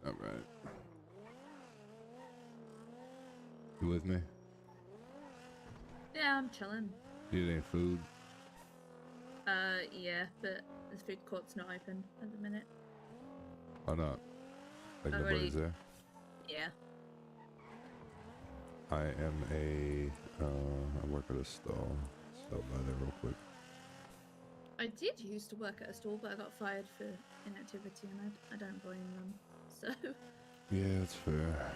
All right. You with me? Yeah, I'm chilling. Need any food? Yeah, but the food court's not open at the minute. Why not? Like nobody's there? Yeah. I am I work at a stall. Stop by there real quick. I did used to work at a stall, but I got fired for inactivity, and I don't blame them. So. Yeah, that's fair.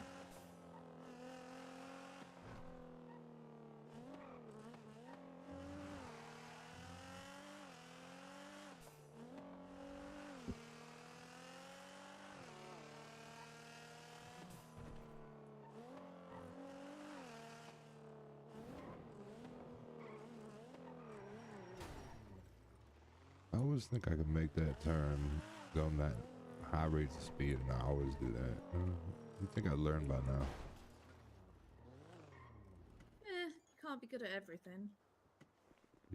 I always think I could make that turn going that high rates of speed, and I always do that. You think I'd learn by now? Can't be good at everything.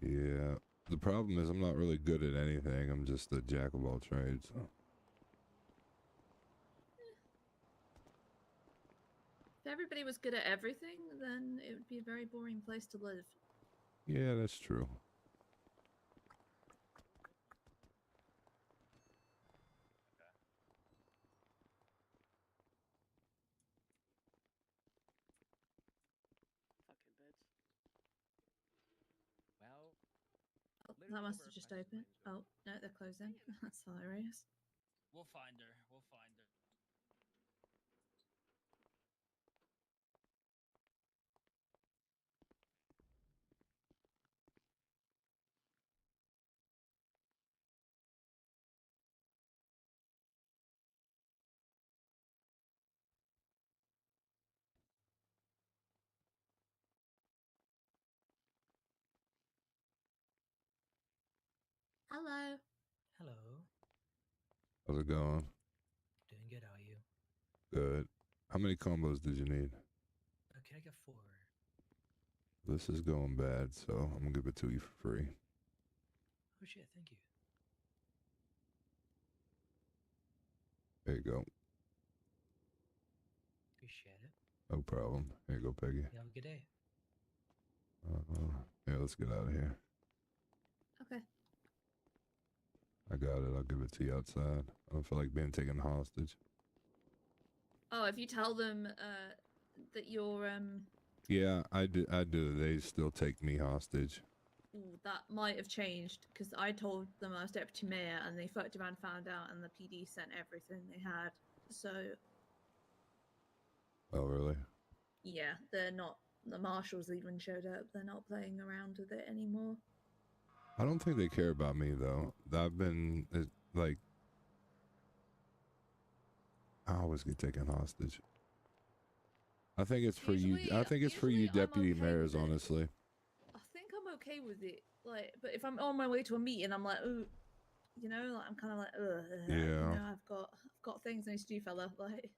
Yeah. The problem is I'm not really good at anything. I'm just a jack of all trades. So. If everybody was good at everything, then it would be a very boring place to live. Yeah, that's true. Oh, that must have just opened. Oh, no, they're closing. That's hilarious. We'll find her. We'll find her. Hello. Hello. How's it going? Doing good, how are you? Good. How many combos did you need? Can I get 4? This is going bad, so I'm gonna give it to you for free. Oh shit, thank you. There you go. Appreciate it. No problem. Here you go, Peggy. You have a good day. Yeah, let's get out of here. Okay. I got it. I'll give it to you outside. I don't feel like being taken hostage. Oh, if you tell them that you're Yeah, I do. They still take me hostage. Ooh, that might have changed because I told them I was deputy mayor and they fucked around, found out, and the PD sent everything they had. So. Oh, really? Yeah, they're not. The marshals even showed up. They're not playing around with it anymore. I don't think they care about me though. I've been like, I always get taken hostage. I think it's for you. I think it's for you, deputy mayors. Honestly. I think I'm okay with it. Like, but if I'm on my way to a meeting, I'm like, ooh, you know, like I'm kind of like, ugh, Yeah. you know, I've got things I need to do, fella. Like.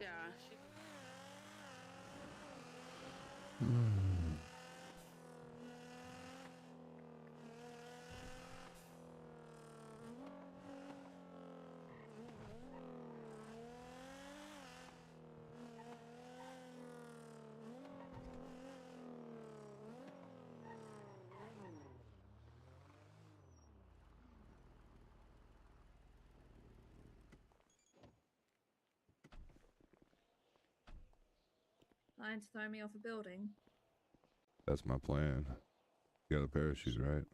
Yeah, she. Trying to throw me off a building. That's my plan. You got a parachute, right?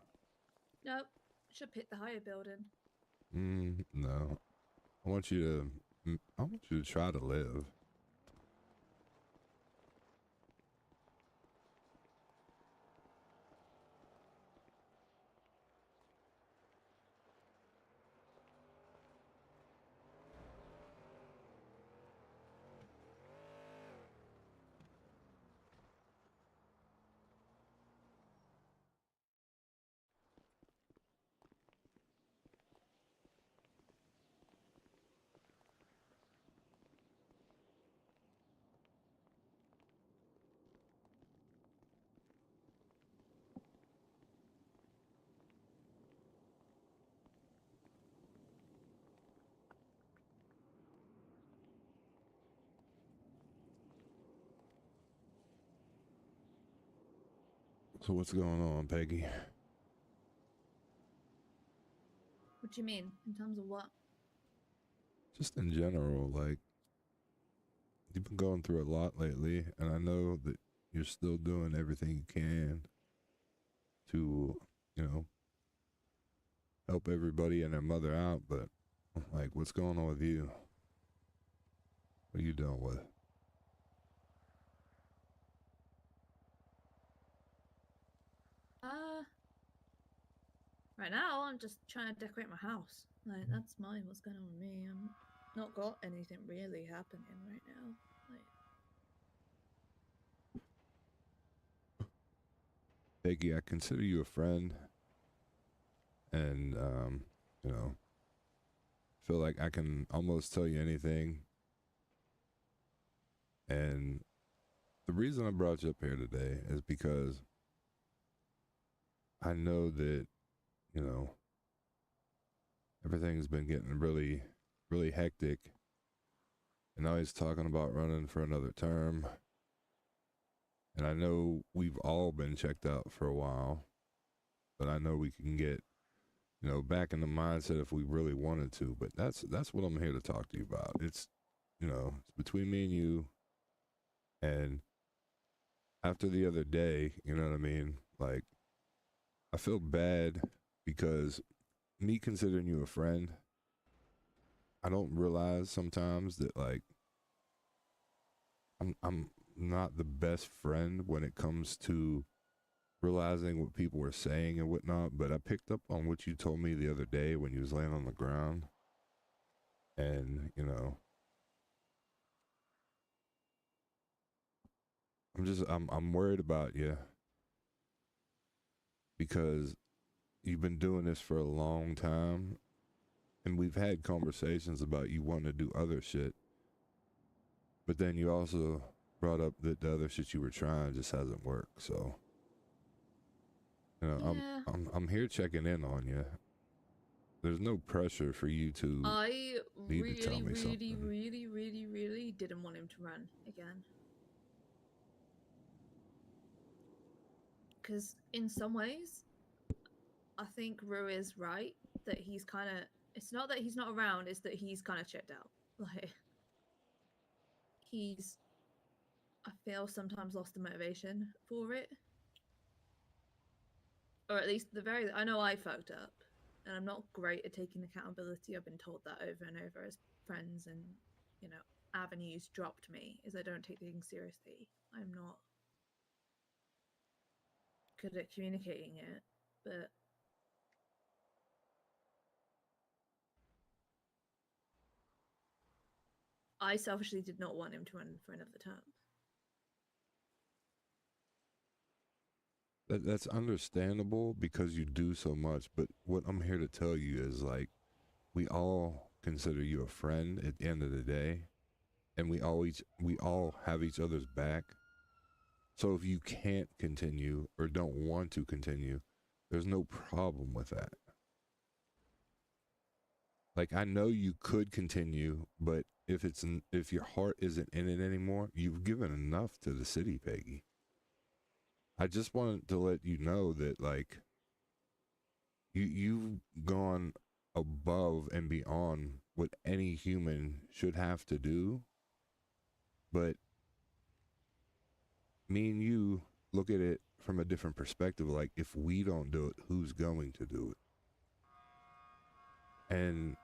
Nope. Should pick the higher building. No. I want you to try to live. So what's going on, Peggy? What do you mean? In terms of what? Just in general, like, you've been going through a lot lately, and I know that you're still doing everything you can to, you know, help everybody and their mother out, but, like, what's going on with you? What are you dealing with? Right now I'm just trying to decorate my house. Like, that's mine. What's going on with me? I'm not got anything really happening right now. Like, Peggy, I consider you a friend, and, you know, feel like I can almost tell you anything. And the reason I brought you up here today is because I know that, you know, everything's been getting really, really hectic. And now he's talking about running for another term. And I know we've all been checked out for a while, but I know we can get, you know, back in the mindset if we really wanted to. But that's what I'm here to talk to you about. It's, you know, it's between me and you. And after the other day, you know what I mean? Like, I feel bad because me considering you a friend, I don't realize sometimes that, like, I'm not the best friend when it comes to realizing what people were saying and whatnot. But I picked up on what you told me the other day when you was laying on the ground, and, you know, I'm worried about you because you've been doing this for a long time, and we've had conversations about you wanting to do other shit, but then you also brought up that the other shit you were trying just hasn't worked. So, you know, yeah. I'm here checking in on you. There's no pressure for you to I need to tell me really, something. really didn't want him to run again. Because in some ways, I think Rue is right that he's kind of. It's not that he's not around; it's that he's kind of checked out. Like, he's. I feel sometimes lost the motivation for it, or at least the very. I know I fucked up, and I'm not great at taking accountability. I've been told that over and over as friends and, you know, avenues dropped me, is I don't take things seriously. I'm not good at communicating it, but I selfishly did not want him to run for another term. That's understandable because you do so much, but what I'm here to tell you is, like, we all consider you a friend at the end of the day, and we all have each other's back. So if you can't continue or don't want to continue, there's no problem with that. Like, I know you could continue, but if your heart isn't in it anymore, you've given enough to the city, Peggy. I just wanted to let you know that, like, you've gone above and beyond what any human should have to do. But me and you look at it from a different perspective. Like, if we don't do it, who's going to do it? And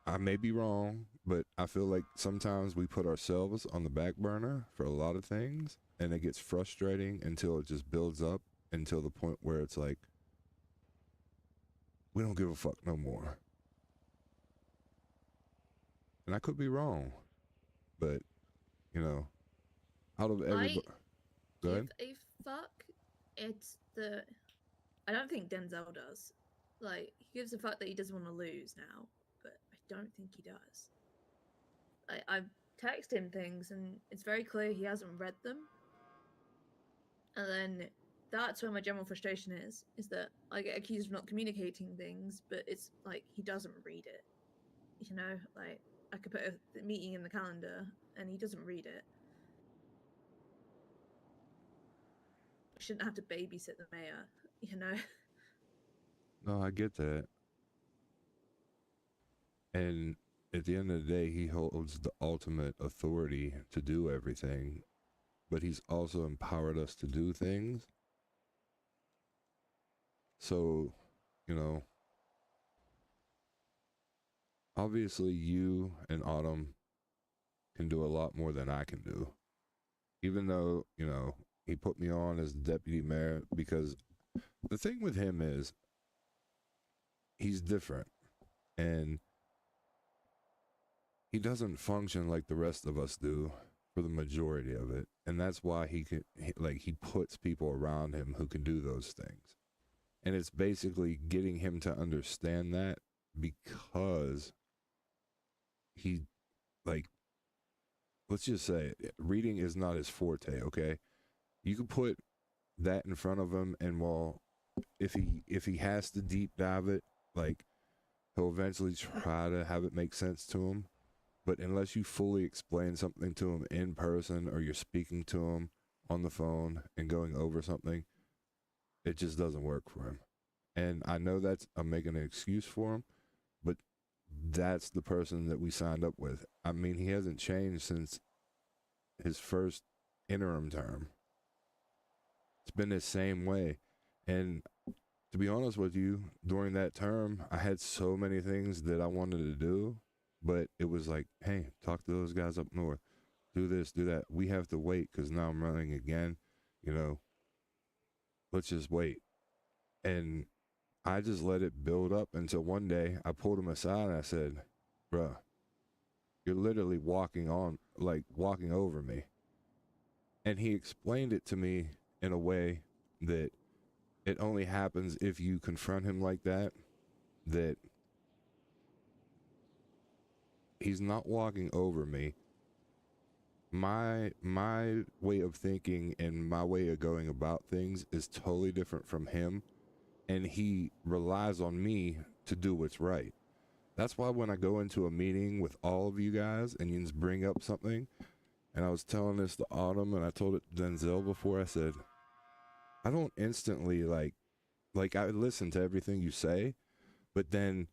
I may be wrong, but I feel like sometimes we put ourselves on the back burner for a lot of things, and it gets frustrating until it just builds up until the point where it's like, we don't give a fuck no more. And I could be wrong, but, you know, out of everybody. Go ahead. Give a fuck. It's the. I don't think Denzel does. Like, he gives a fuck that he doesn't want to lose now, but I don't think he does. I've texted him things, and it's very clear he hasn't read them. And then that's where my general frustration is that I get accused of not communicating things, but it's like he doesn't read it. You know, like, I could put a meeting in the calendar, and he doesn't read it. I shouldn't have to babysit the mayor, you know? No, I get that. And at the end of the day, he holds the ultimate authority to do everything, but he's also empowered us to do things. So, you know, obviously you and Autumn can do a lot more than I can do. Even though, you know, he put me on as deputy mayor, because the thing with him is he's different and he doesn't function like the rest of us do for the majority of it. And that's why he puts people around him who can do those things. And it's basically getting him to understand that, because he, like, let's just say it, reading is not his forte, okay? You can put that in front of him, and well, if he has to deep dive it, like, he'll eventually try to have it make sense to him. But unless you fully explain something to him in person, or you're speaking to him on the phone and going over something, it just doesn't work for him. And I know I'm making an excuse for him, but that's the person that we signed up with. I mean, he hasn't changed since his first interim term. It's been the same way. And to be honest with you, during that term, I had so many things that I wanted to do, but it was like, hey, talk to those guys up north. Do this, do that. We have to wait because now I'm running again. You know, let's just wait. And I just let it build up until one day I pulled him aside and I said, bruh, you're literally walking over me. And he explained it to me in a way that it only happens if you confront him like that he's not walking over me. My way of thinking and my way of going about things is totally different from him, and he relies on me to do what's right. That's why when I go into a meeting with all of you guys and you just bring up something, and I was telling this to Autumn and I told it to Denzel before, I said, I don't instantly like I listen to everything you say, but then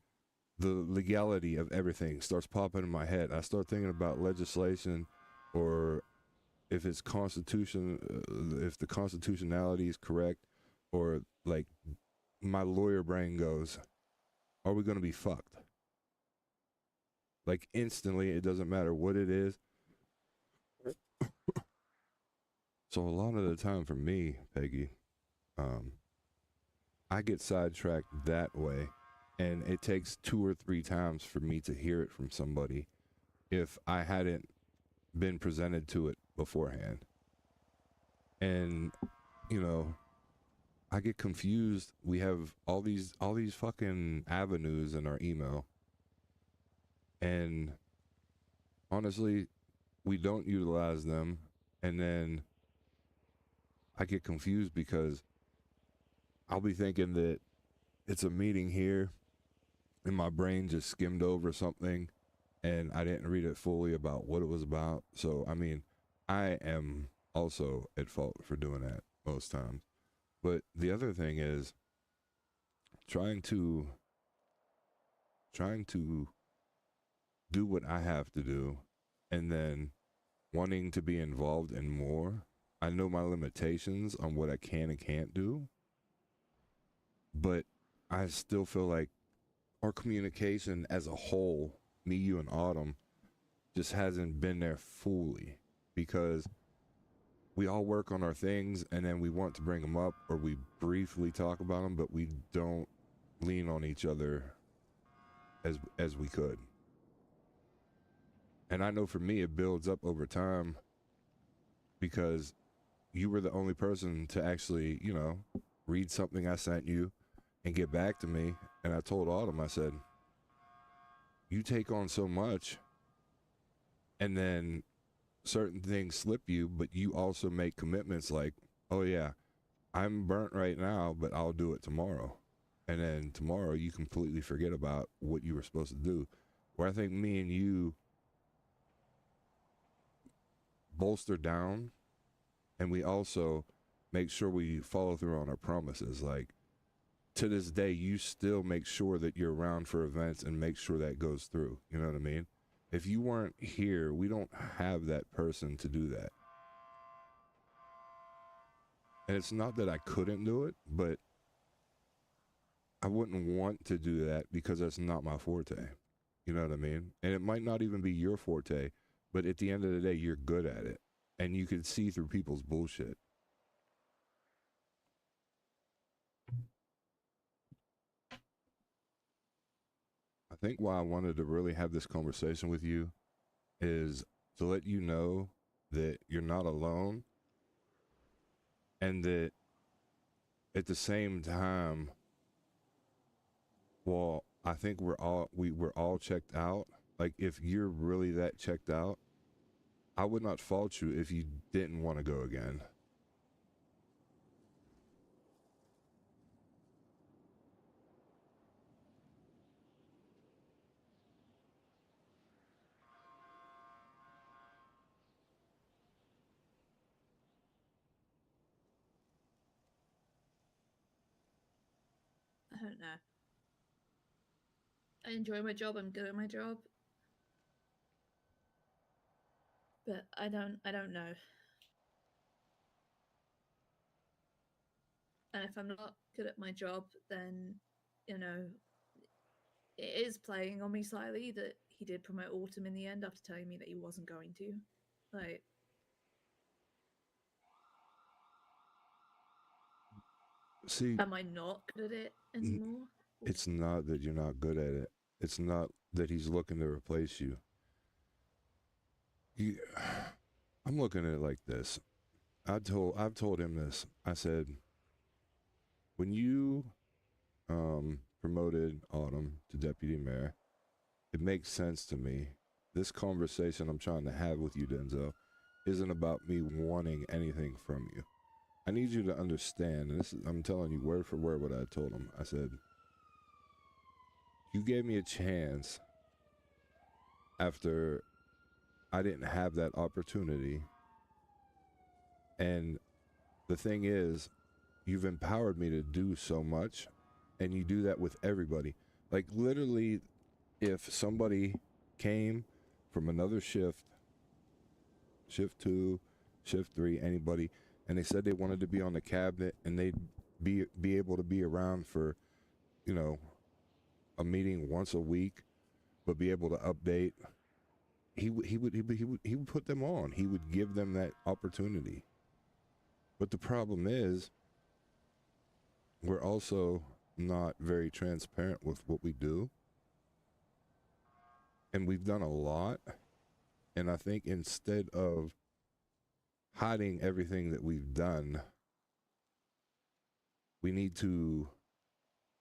the legality of everything starts popping in my head. I start thinking about legislation, or if it's if the constitutionality is correct, or like my lawyer brain goes, are we going to be fucked? Like instantly, it doesn't matter what it is. So a lot of the time for me, Peggy, I get sidetracked that way, and it takes 2 or 3 times for me to hear it from somebody if I hadn't been presented to it beforehand. And, you know, I get confused. We have all these fucking avenues in our email, and honestly, we don't utilize them. And then I get confused because I'll be thinking that it's a meeting here, and my brain just skimmed over something, and I didn't read it fully about what it was about. So, I mean, I am also at fault for doing that most times. But the other thing is trying to do what I have to do, and then wanting to be involved in more. I know my limitations on what I can and can't do, but I still feel like our communication as a whole, me, you, and Autumn, just hasn't been there fully, because we all work on our things and then we want to bring them up, or we briefly talk about them, but we don't lean on each other as we could. And I know for me, it builds up over time, because you were the only person to actually, you know, read something I sent you and get back to me. And I told Autumn, I said, you take on so much, and then certain things slip you, but you also make commitments like, oh yeah, I'm burnt right now, but I'll do it tomorrow. And then tomorrow you completely forget about what you were supposed to do. Where I think me and you bolster down, and we also make sure we follow through on our promises. Like, to this day, you still make sure that you're around for events and make sure that goes through. You know what I mean? If you weren't here, we don't have that person to do that. And it's not that I couldn't do it, but I wouldn't want to do that because that's not my forte. You know what I mean? And it might not even be your forte, but at the end of the day, you're good at it. And you can see through people's bullshit. I think why I wanted to really have this conversation with you is to let you know that you're not alone, and that at the same time, well, I think we're all checked out. Like, if you're really that checked out, I would not fault you if you didn't want to go again. I don't know. I enjoy my job. I'm good at my job. But I don't know. And if I'm not good at my job, then, you know, it is playing on me slightly that he did promote Autumn in the end after telling me that he wasn't going to. Like, See, am I not good at it anymore? it's not that you're not good at it. It's not that he's looking to replace you. I'm looking at it like this. I've told him this. I said, when you promoted Autumn to deputy mayor, it makes sense to me. This conversation I'm trying to have with you, Denzel, isn't about me wanting anything from you. I need you to understand, and I'm telling you word for word what I told him. I said, you gave me a chance after I didn't have that opportunity. And the thing is, you've empowered me to do so much, and you do that with everybody. Like, literally, if somebody came from another shift 2, shift 3, anybody, and they said they wanted to be on the cabinet and they'd be able to be around for, you know, a meeting once a week, but be able to update, he would put them on. He would give them that opportunity. But the problem is, we're also not very transparent with what we do. And we've done a lot. And I think instead of hiding everything that we've done, we need to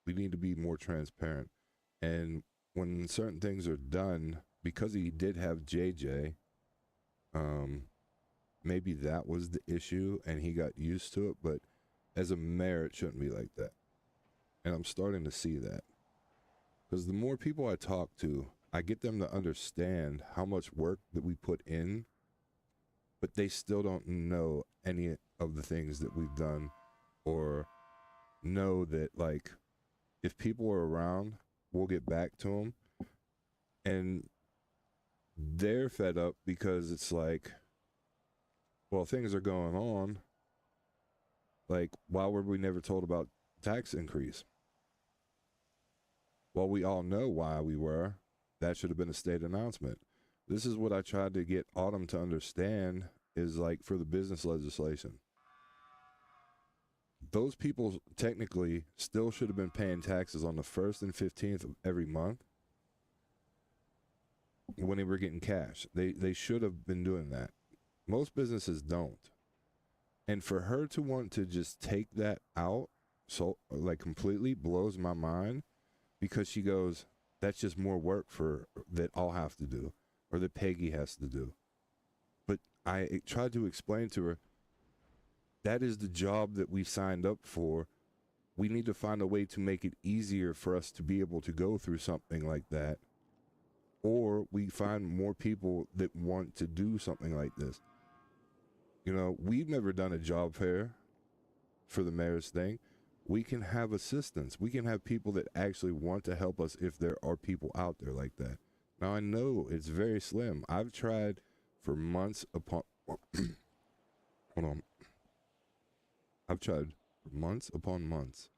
be more transparent. And when certain things are done, because he did have JJ, maybe that was the issue and he got used to it, but as a mayor, it shouldn't be like that. And I'm starting to see that. Because the more people I talk to, I get them to understand how much work that we put in, but they still don't know any of the things that we've done, or know that, like, if people are around, we'll get back to them. And they're fed up because it's like, well, things are going on. Like, why were we never told about tax increase? Well, we all know why we were. That should have been a state announcement. This is what I tried to get Autumn to understand, is like, for the business legislation, those people technically still should have been paying taxes on the 1st and 15th of every month when they were getting cash. They should have been doing that. Most businesses don't. And for her to want to just take that out, so, like, completely blows my mind, because she goes, that's just more work that I'll have to do, or that Peggy has to do. But I tried to explain to her, that is the job that we signed up for. We need to find a way to make it easier for us to be able to go through something like that. Or we find more people that want to do something like this. You know, we've never done a job fair. for the mayor's thing, we can have assistance. We can have people that actually want to help us if there are people out there like that. Now, I know it's very slim. I've tried for months upon... Hold on. I've tried months upon months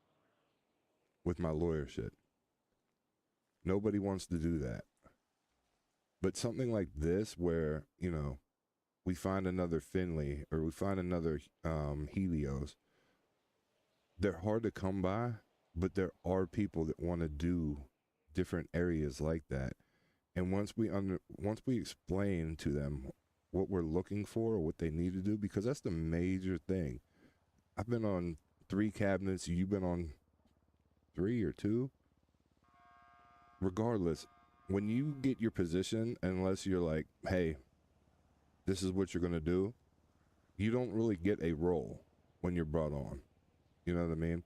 with my lawyer shit. Nobody wants to do that. But something like this where, you know, we find another Finley or we find another Helios, they're hard to come by, but there are people that want to do different areas like that. And once we explain to them what we're looking for or what they need to do, because that's the major thing. I've been on 3 cabinets, you've been on 3 or 2. Regardless, when you get your position, unless you're like, hey, this is what you're going to do, you don't really get a role when you're brought on. You know what I mean?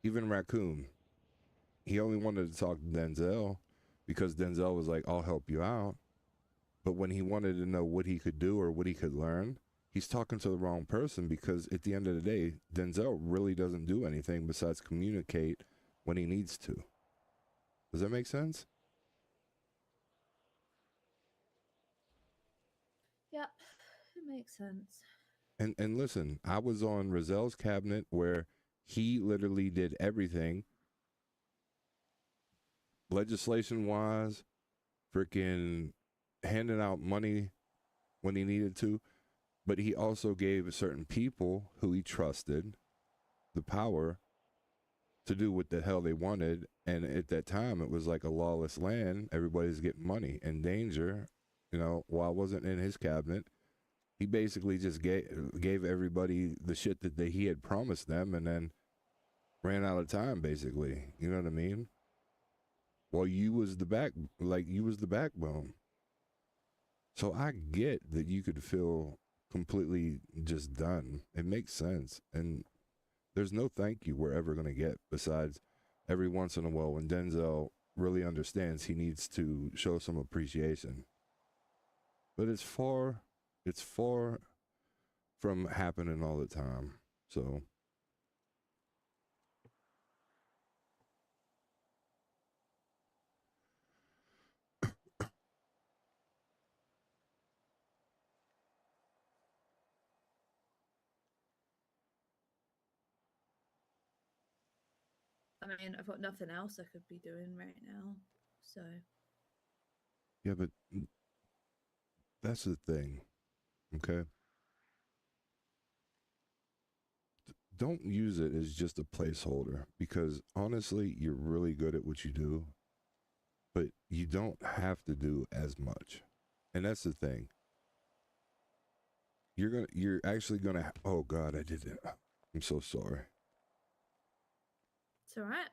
Even Raccoon, he only wanted to talk to Denzel because Denzel was like, I'll help you out. But when he wanted to know what he could do or what he could learn, he's talking to the wrong person, because at the end of the day, Denzel really doesn't do anything besides communicate when he needs to. Does that make sense? Yep, it makes sense. And listen, I was on Rozelle's cabinet where he literally did everything. Legislation-wise, freaking handing out money when he needed to. But he also gave certain people who he trusted the power to do what the hell they wanted. And at that time, it was like a lawless land. Everybody's getting money. And Danger, you know, while I wasn't in his cabinet, he basically just gave everybody the shit that he had promised them, and then ran out of time, basically. You know what I mean? Well, you was the backbone. So I get that you could feel completely just done. It makes sense. And there's no thank you we're ever going to get, besides every once in a while when Denzel really understands he needs to show some appreciation. But it's far from happening all the time. So I mean, I've got nothing else I could be doing right now, so... yeah, but that's the thing, okay? Don't use it as just a placeholder, because honestly, you're really good at what you do, but you don't have to do as much. And that's the thing. You're actually gonna, oh God, I did it. I'm so sorry. It's alright.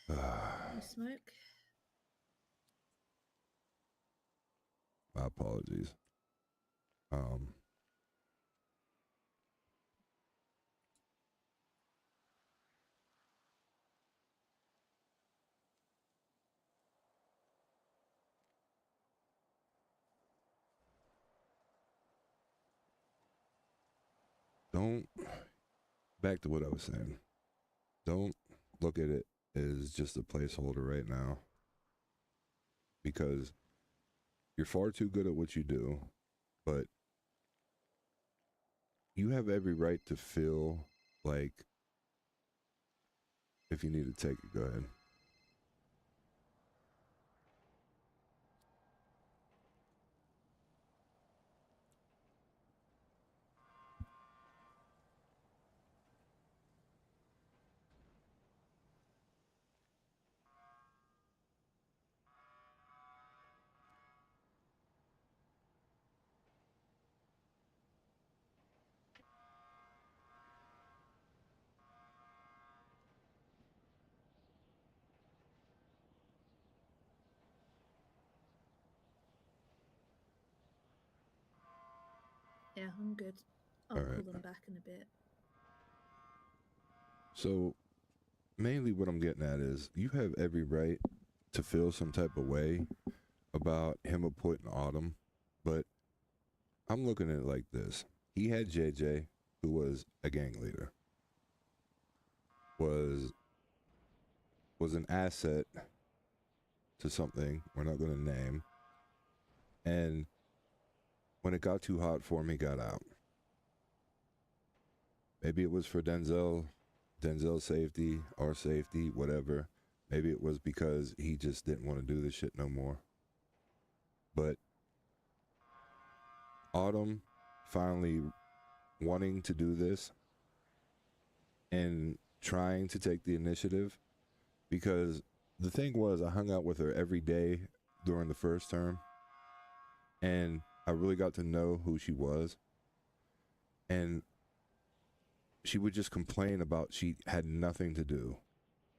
No smoke. My apologies. Don't, back to what I was saying. Don't look at it as just a placeholder right now, because you're far too good at what you do, but you have every right to feel like, if you need to take it, go ahead. Yeah, I'm good. I'll Alright. pull them back in a bit. So mainly what I'm getting at is you have every right to feel some type of way about him appointing Autumn, but I'm looking at it like this. He had JJ, who was a gang leader. was an asset to something we're not going to name, and when it got too hot for him, he got out. Maybe it was for Denzel's safety, our safety, whatever. Maybe it was because he just didn't want to do this shit no more. But Autumn finally wanting to do this and trying to take the initiative, because the thing was, I hung out with her every day during the first term, and I really got to know who she was. And she would just complain about she had nothing to do.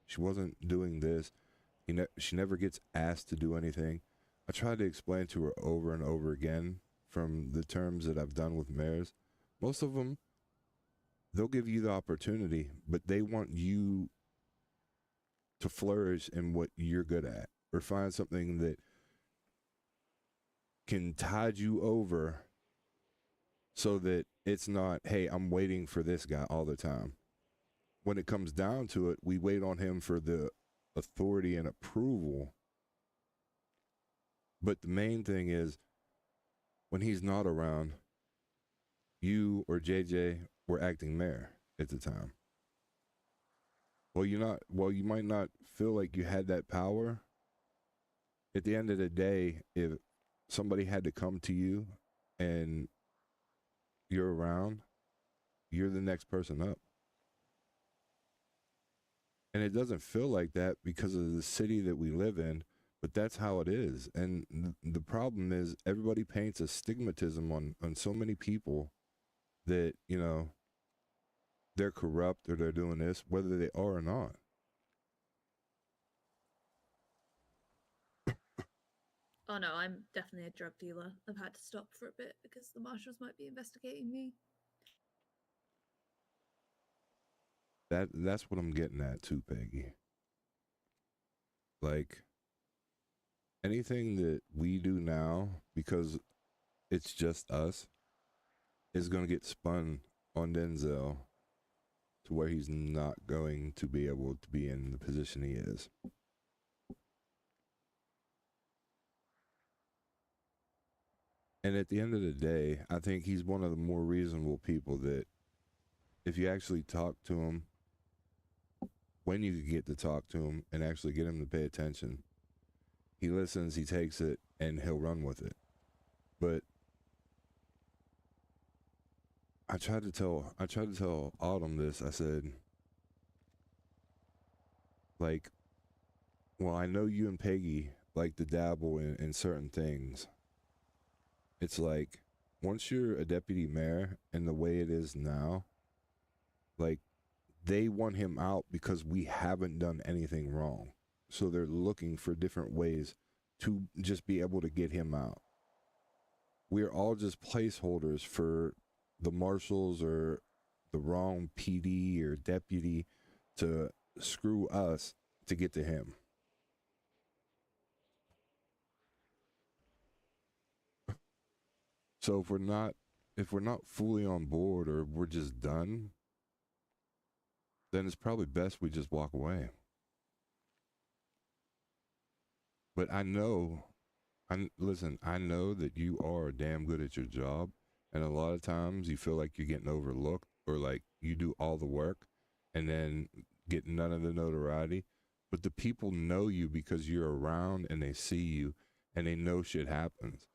She wasn't doing this. She never gets asked to do anything. I tried to explain to her over and over again from the terms that I've done with mayors. Most of them, they'll give you the opportunity, but they want you to flourish in what you're good at, or find something that can tide you over so that it's not, hey, I'm waiting for this guy all the time. When it comes down to it, we wait on him for the authority and approval. But the main thing is, when he's not around, you or JJ were acting mayor at the time. Well, you might not feel like you had that power. At the end of the day, if somebody had to come to you and you're around, you're the next person up. And it doesn't feel like that because of the city that we live in, but that's how it is. And the problem is, everybody paints a stigmatism on so many people that, you know, they're corrupt or they're doing this, whether they are or not. Oh no, I'm definitely a drug dealer. I've had to stop for a bit because the marshals might be investigating me. That's what I'm getting at too, Peggy. Like, anything that we do now, because it's just us, is going to get spun on Denzel to where he's not going to be able to be in the position he is. And at the end of the day, I think he's one of the more reasonable people that, if you actually talk to him, when you get to talk to him and actually get him to pay attention, he listens, he takes it, and he'll run with it. But I tried to tell Autumn this. I said, like, well, I know you and Peggy like to dabble in certain things. It's like, once you're a deputy mayor and the way it is now, like, they want him out because we haven't done anything wrong. So they're looking for different ways to just be able to get him out. We're all just placeholders for the marshals or the wrong PD or deputy to screw us to get to him. So if we're not fully on board, or we're just done, then it's probably best we just walk away. But I know that you are damn good at your job, and a lot of times you feel like you're getting overlooked, or like you do all the work and then get none of the notoriety. But the people know you because you're around and they see you and they know shit happens.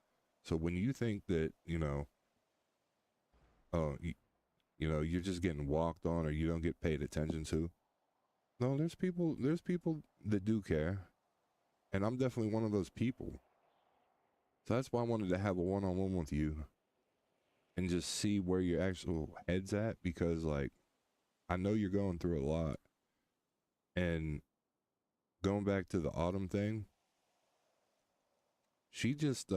So when you think that, you're just getting walked on or you don't get paid attention to, no, there's people that do care. And I'm definitely one of those people. So that's why I wanted to have a one-on-one with you and just see where your actual head's at, because, like, I know you're going through a lot. And going back to the Autumn thing, she just,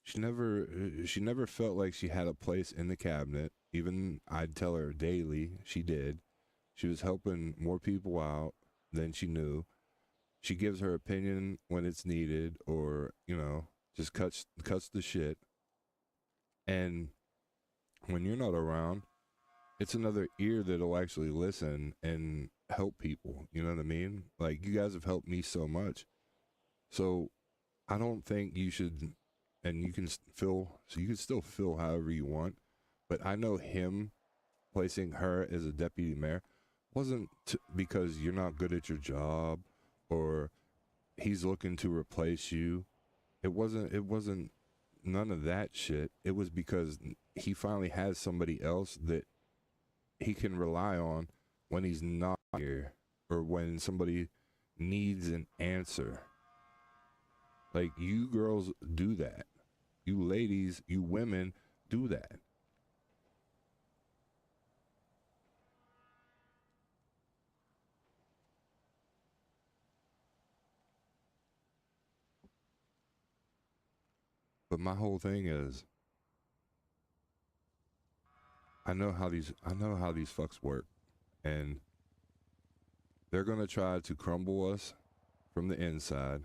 she never felt like she had a place in the cabinet. Even I'd tell her daily, she did. She was helping more people out than she knew. She gives her opinion when it's needed, or, just cuts the shit. And when you're not around, it's another ear that'll actually listen and help people. You know what I mean? Like, you guys have helped me so much. So I don't think you should, and you can feel, so you can still feel however you want. But I know him placing her as a deputy mayor wasn't because you're not good at your job or he's looking to replace you. It wasn't none of that shit. It was because he finally has somebody else that he can rely on when he's not here or when somebody needs an answer. Like, you girls do that. You ladies, you women do that. But my whole thing is, I know how these fucks work, and they're gonna try to crumble us from the inside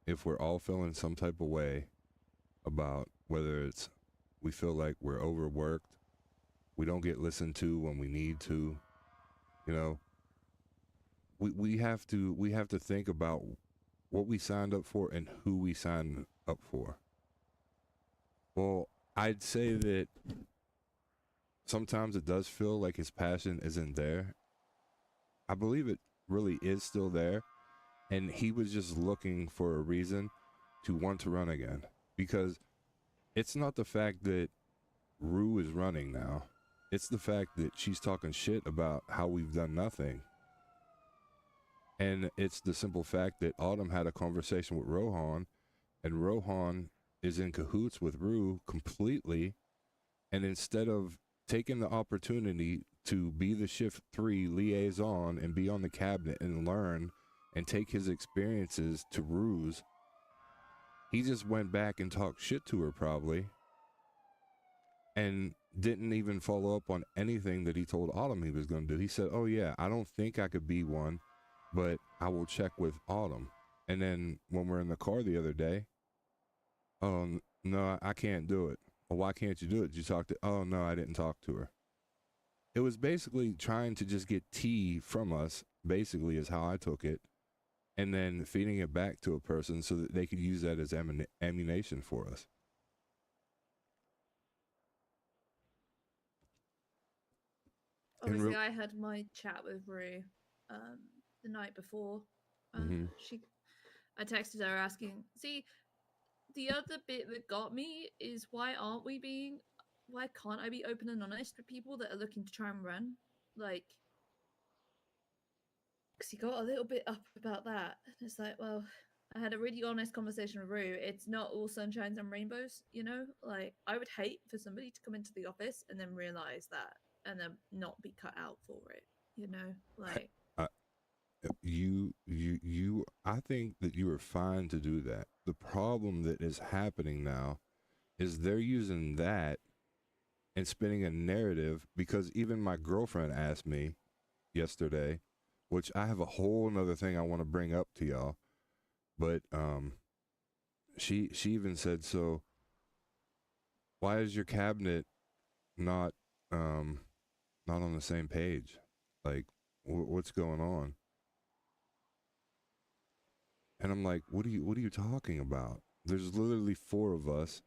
if we're all feeling some type of way about whether it's we feel like we're overworked, we don't get listened to when we need to, you know. We have to think about what we signed up for and who we signed up for. Well, I'd say that sometimes it does feel like his passion isn't there. I believe it really is still there, and he was just looking for a reason to want to run again, because it's not the fact that Rue is running now. It's the fact that she's talking shit about how we've done nothing. And it's the simple fact that Autumn had a conversation with Rohan, and Rohan is in cahoots with Rue completely. And instead of taking the opportunity to be the Shift 3 liaison and be on the cabinet and learn and take his experiences to Rue's, he just went back and talked shit to her probably and didn't even follow up on anything that he told Autumn he was going to do. He said, oh yeah, I don't think I could be one, but I will check with Autumn. And then when we're in the car the other day, oh no, I can't do it. Well, why can't you do it? Did you talk to, oh no, I didn't talk to her. It was basically trying to just get tea from us, basically is how I took it, and then feeding it back to a person so that they could use that as ammunition for us. Obviously, I had my chat with Rue the night before. I texted her asking, see, the other bit that got me is why can't I be open and honest with people that are looking to try and run? Like, because he got a little bit up about that. It's like, well, I had a really honest conversation with Rue. It's not all sunshines and rainbows, you know? Like, I would hate for somebody to come into the office and then realize that and then not be cut out for it, you know? Like, I think that you are fine to do that. The problem that is happening now is they're using that and spinning a narrative, because even my girlfriend asked me yesterday, which I have a whole nother thing I want to bring up to y'all, but she even said, so why is your cabinet not on the same page? Like, what's going on? And I'm like, what are you talking about? There's literally 4 of us.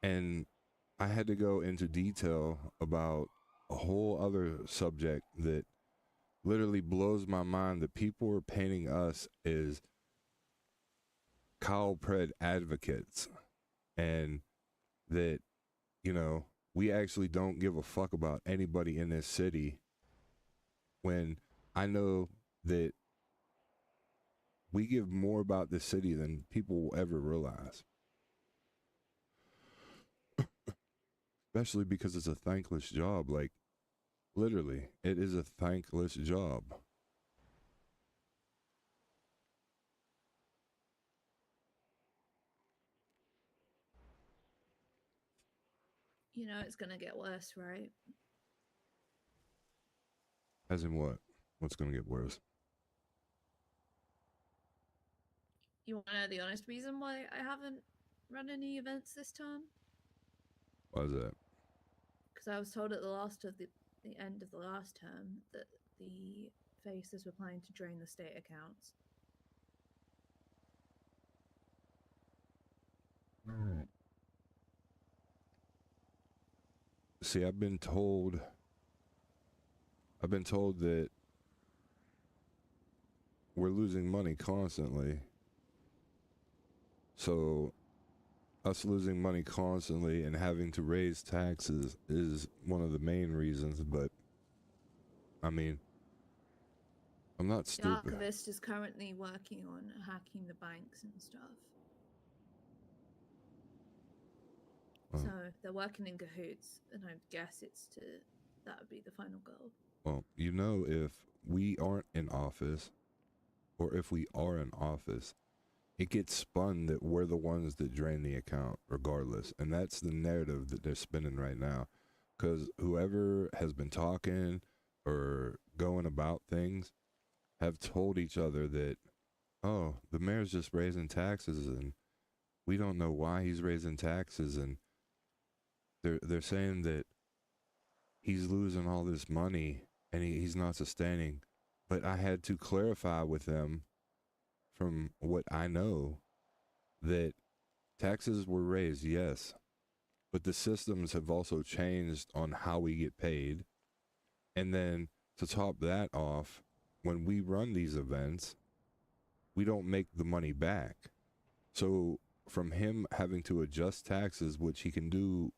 And I had to go into detail about a whole other subject that literally blows my mind, that people are painting us as Kyle Pred advocates, and that, you know, we actually don't give a fuck about anybody in this city, when I know that we give more about this city than people will ever realize. Especially because it's a thankless job. Like, literally, it is a thankless job. you know, it's going to get worse, right? As in what? What's going to get worse? You want to know the honest reason why I haven't run any events this time? Why is that? Because So I was told at the end of the last term that the faces were planning to drain the state accounts. See, I've been told that we're losing money constantly. So us losing money constantly and having to raise taxes is one of the main reasons, but I mean, I'm not The stupid. archivist is currently working on hacking the banks and stuff. Oh. So they're working in cahoots, and I guess that would be the final goal. Well, you know, if we aren't in office, or if we are in office, it gets spun that we're the ones that drain the account regardless. And that's the narrative that they're spinning right now. Because whoever has been talking or going about things have told each other that, oh, the mayor's just raising taxes and we don't know why he's raising taxes. And they're saying that he's losing all this money and he's not sustaining. But I had to clarify with them, from what I know, that taxes were raised, yes, but the systems have also changed on how we get paid. And then to top that off, when we run these events, we don't make the money back. So from him having to adjust taxes, which he can do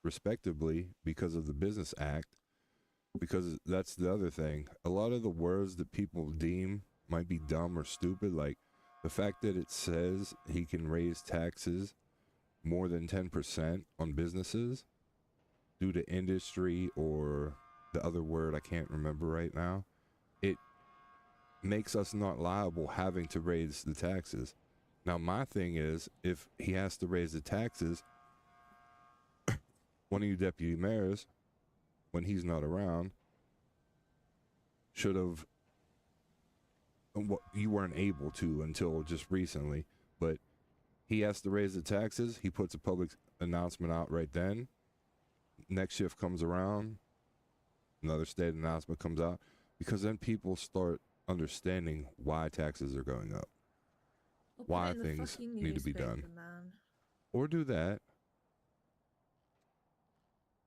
respectively because of the Business Act, because that's the other thing. A lot of the words that people deem might be dumb or stupid, like the fact that it says he can raise taxes more than 10% on businesses due to industry or the other word I can't remember right now, it makes us not liable having to raise the taxes. Now, my thing is, if he has to raise the taxes, one of you deputy mayors, when he's not around, should have, you weren't able to until just recently, but he has to raise the taxes. He puts a public announcement out right then. Next shift comes around, another state announcement comes out, because then people start understanding why taxes are going up, Or put it why in the things fucking need to be done. newspaper, man. Or do that.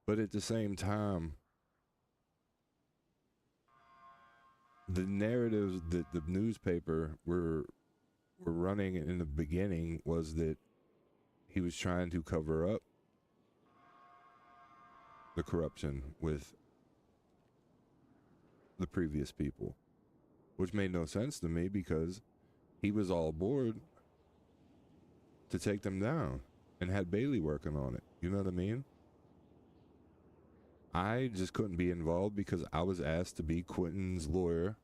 But at the same time, the narratives that the newspaper were running in the beginning was that he was trying to cover up the corruption with the previous people, which made no sense to me because he was all aboard to take them down and had Bailey working on it. You know what I mean? I just couldn't be involved because I was asked to be Quentin's lawyer,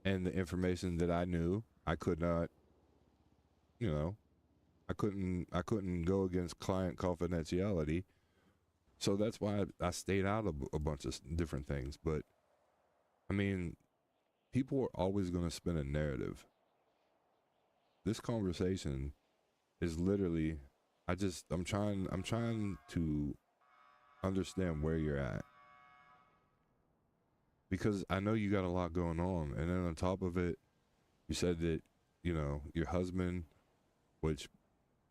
and the information that I knew, I could not, you know, I couldn't go against client confidentiality. So that's why I stayed out of a bunch of different things. But I mean, people are always going to spin a narrative. This conversation is literally, I'm trying to understand where you're at, because I know you got a lot going on, and then on top of it, you said that, you know, your husband, which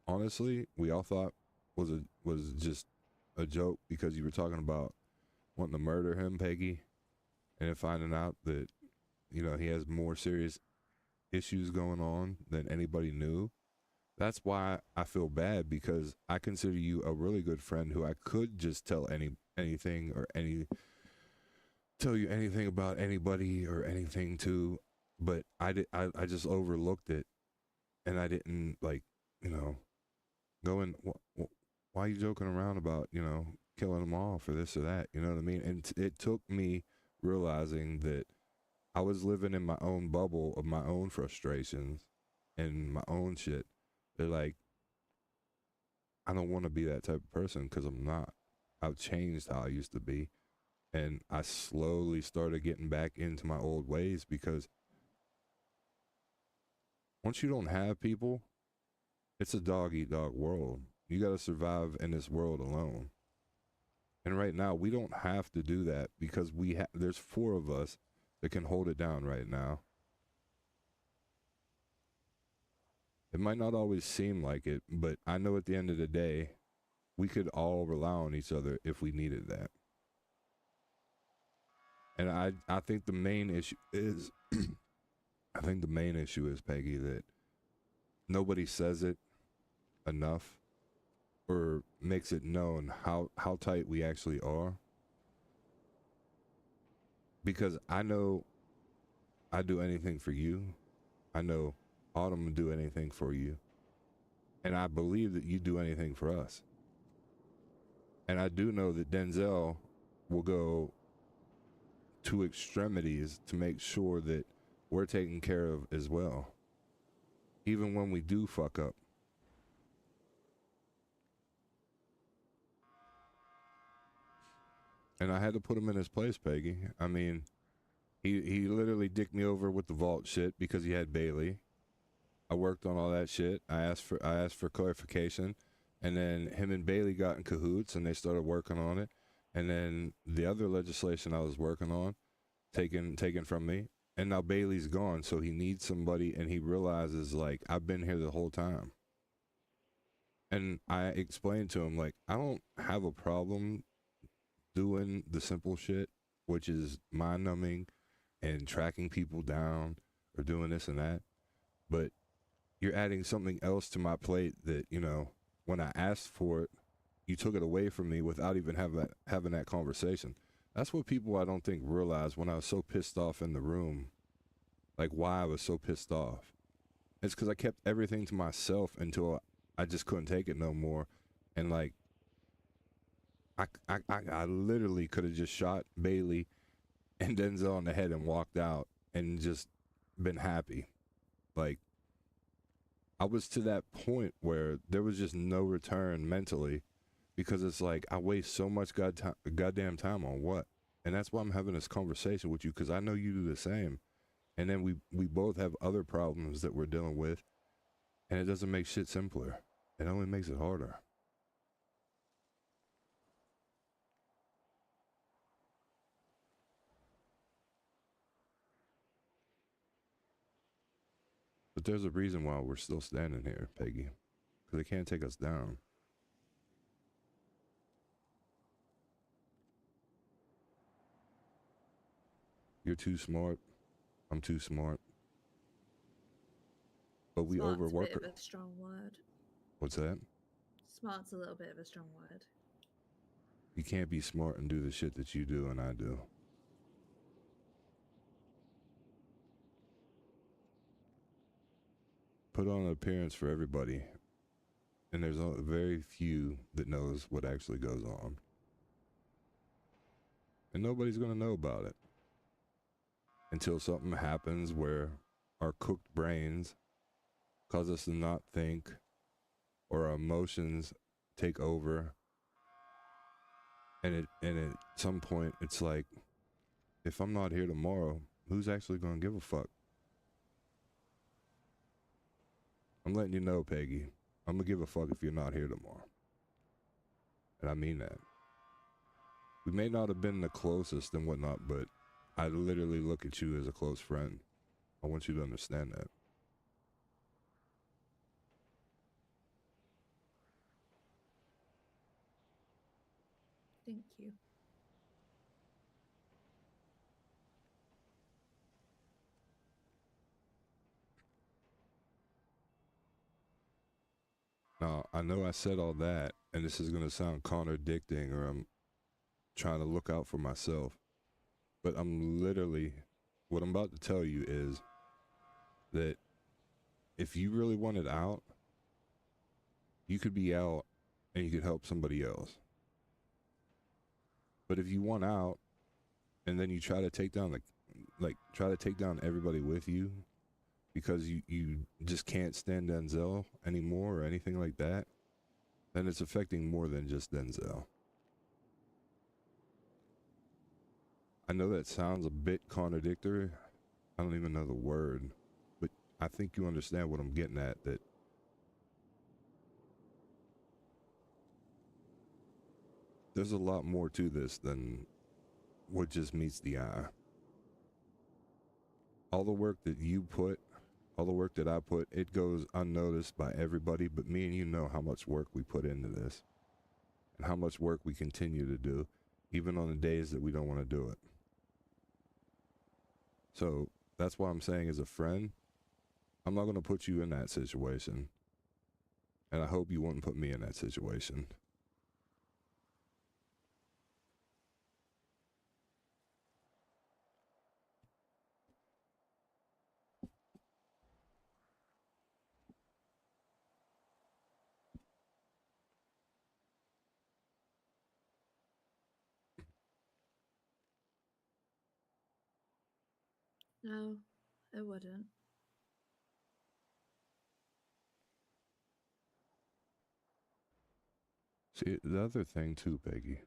honestly we all thought was just a joke because you were talking about wanting to murder him, Peggy, and then finding out that, you know, he has more serious issues going on than anybody knew. That's why I feel bad, because I consider you a really good friend who I could just tell anything or tell you anything about anybody or anything to, but I just overlooked it, and I didn't, like, you know, go in, why are you joking around about, you know, killing them all for this or that, you know what I mean? And it took me realizing that I was living in my own bubble of my own frustrations and my own shit. They're like, I don't want to be that type of person, because I'm not. I've changed how I used to be. And I slowly started getting back into my old ways, because once you don't have people, it's a dog eat dog world. You got to survive in this world alone. And right now, we don't have to do that because there's 4 of us that can hold it down right now. It might not always seem like it, but I know at the end of the day, we could all rely on each other if we needed that. And I think the main issue is, I think the main issue is, Peggy, that nobody says it enough or makes it known how tight we actually are. Because I know I'd do anything for you. I know Autumn would do anything for you. And I believe that you do anything for us. And I do know that Denzel will go to extremities to make sure that we're taken care of as well. Even when we do fuck up. And I had to put him in his place, Peggy. I mean, he literally dicked me over with the vault shit because he had Bailey. I worked on all that shit. I asked for clarification, and then him and Bailey got in cahoots and they started working on it. And then the other legislation I was working on, taken from me, and now Bailey's gone, so he needs somebody, and he realizes, like, I've been here the whole time. And I explained to him, like, I don't have a problem doing the simple shit, which is mind numbing and tracking people down or doing this and that. But you're adding something else to my plate that, you know, when I asked for it, you took it away from me without even having that conversation. That's what people, I don't think, realize when I was so pissed off in the room, like why I was so pissed off. It's because I kept everything to myself until I just couldn't take it no more. And like, I literally could have just shot Bailey and Denzel in the head and walked out and just been happy. Like, I was to that point where there was just no return mentally, because it's like I waste so much goddamn time on what? And that's why I'm having this conversation with you, because I know you do the same. And then we both have other problems that we're dealing with, and it doesn't make shit simpler. It only makes it harder. But there's a reason why we're still standing here, Peggy. Because they can't take us down. You're too smart. I'm too smart. But we Smart's overwork a her. bit of a strong word. What's that? Smart's a little bit of a strong word. You can't be smart and do the shit that you do and I do. Put on an appearance for everybody. And there's very few that knows what actually goes on. And nobody's going to know about it. Until something happens where our cooked brains cause us to not think, or our emotions take over. And at some point, it's like, if I'm not here tomorrow, who's actually going to give a fuck? I'm letting you know, Peggy. I'm going to give a fuck if you're not here tomorrow. And I mean that. We may not have been the closest and whatnot, but I literally look at you as a close friend. I want you to understand that. Thank you. Now, I know I said all that, and this is going to sound contradicting, or I'm trying to look out for myself, but I'm literally, what I'm about to tell you is that if you really wanted out, you could be out and you could help somebody else. But if you want out and then you try to take down try to take down everybody with you because you just can't stand Denzel anymore or anything like that, then it's affecting more than just Denzel. I know that sounds a bit contradictory. I don't even know the word, but I think you understand what I'm getting at, that . there's a lot more to this than what just meets the eye. All the work that you put, all the work that I put, it goes unnoticed by everybody, but me and you know how much work we put into this and how much work we continue to do, even on the days that we don't want to do it. So that's why I'm saying, as a friend, I'm not going to put you in that situation. And I hope you wouldn't put me in that situation. No, it wouldn't. See, the other thing too, Peggy.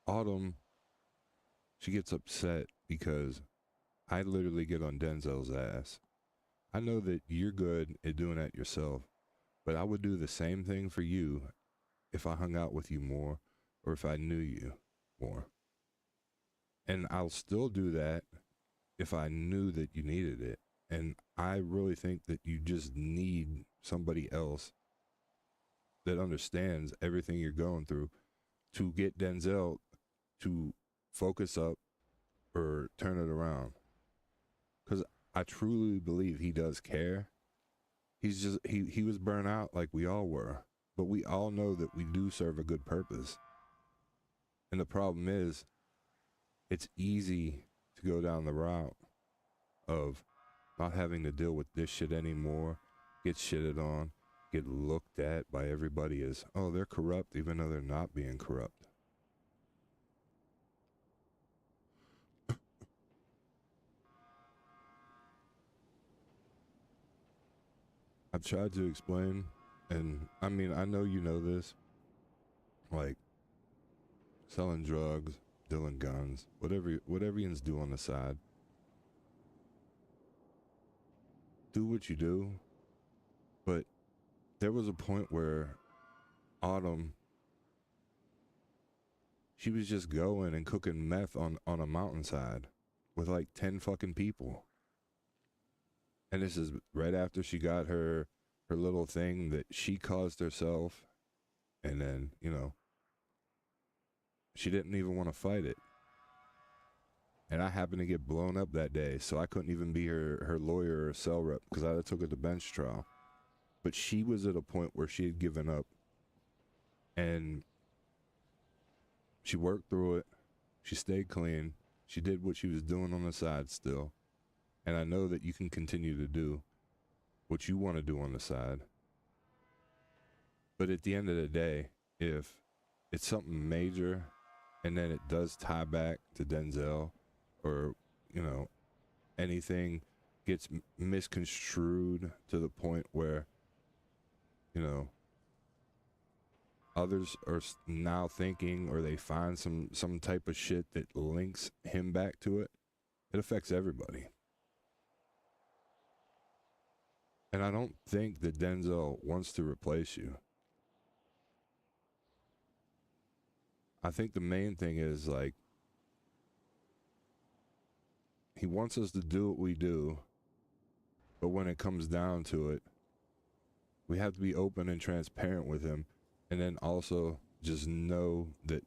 Autumn, she gets upset because I literally get on Denzel's ass. I know that you're good at doing that yourself, but I would do the same thing for you if I hung out with you more or if I knew you more. And I'll still do that if I knew that you needed it. And I really think that you just need somebody else that understands everything you're going through to get Denzel to focus up or turn it around. Because I truly believe he does care. He's just, he was burnt out like we all were. But we all know that we do serve a good purpose. And the problem is, it's easy to go down the route of not having to deal with this shit anymore, get shitted on, get looked at by everybody as, oh, they're corrupt, even though they're not being corrupt. I've tried to explain, and I mean, I know you know this, like, selling drugs, dealing guns, whatever you do on the side. Do what you do, but there was a point where Autumn, she was just going and cooking meth on a mountainside with like 10 fucking people. And this is right after she got her little thing that she caused herself. And then, you know, she didn't even want to fight it. And I happened to get blown up that day, so I couldn't even be her lawyer or cell rep because I took her to bench trial. But she was at a point where she had given up. And she worked through it. She stayed clean. She did what she was doing on the side still. And I know that you can continue to do what you want to do on the side. But at the end of the day, if it's something major and then it does tie back to Denzel, or, you know, anything gets misconstrued to the point where, you know, others are now thinking, or they find some type of shit that links him back to it, it affects everybody. And I don't think that Denzel wants to replace you. I think the main thing is, like, he wants us to do what we do, but when it comes down to it, we have to be open and transparent with him, and then also just know that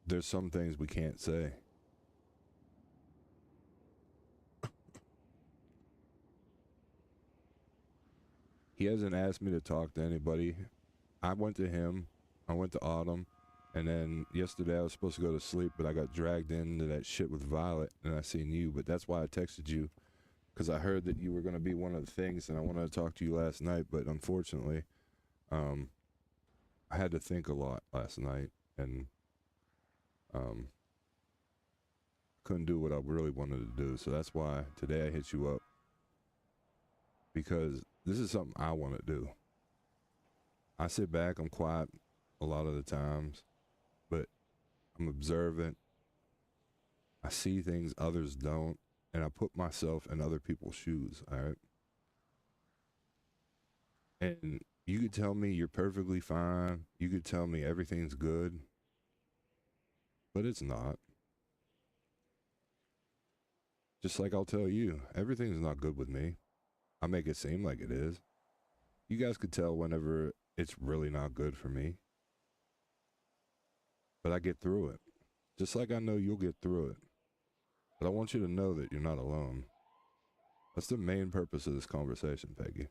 there's some things we can't say. He hasn't asked me to talk to anybody. I went to him, I went to Autumn, and then yesterday I was supposed to go to sleep, but I got dragged into that shit with Violet, and I seen you. But that's why I texted you, because I heard that you were going to be one of the things, and I wanted to talk to you last night, but unfortunately, I had to think a lot last night, and couldn't do what I really wanted to do. So that's why today I hit you up, because this is something I want to do. I sit back, I'm quiet a lot of the times, but I'm observant. I see things others don't, and I put myself in other people's shoes, all right? And You could tell me you're perfectly fine. You could tell me everything's good. But it's not. Just like I'll tell you, everything's not good with me. I make it seem like it is. You guys could tell whenever it's really not good for me. But I get through it. Just like I know you'll get through it. But I want you to know that you're not alone. That's the main purpose of this conversation, Peggy.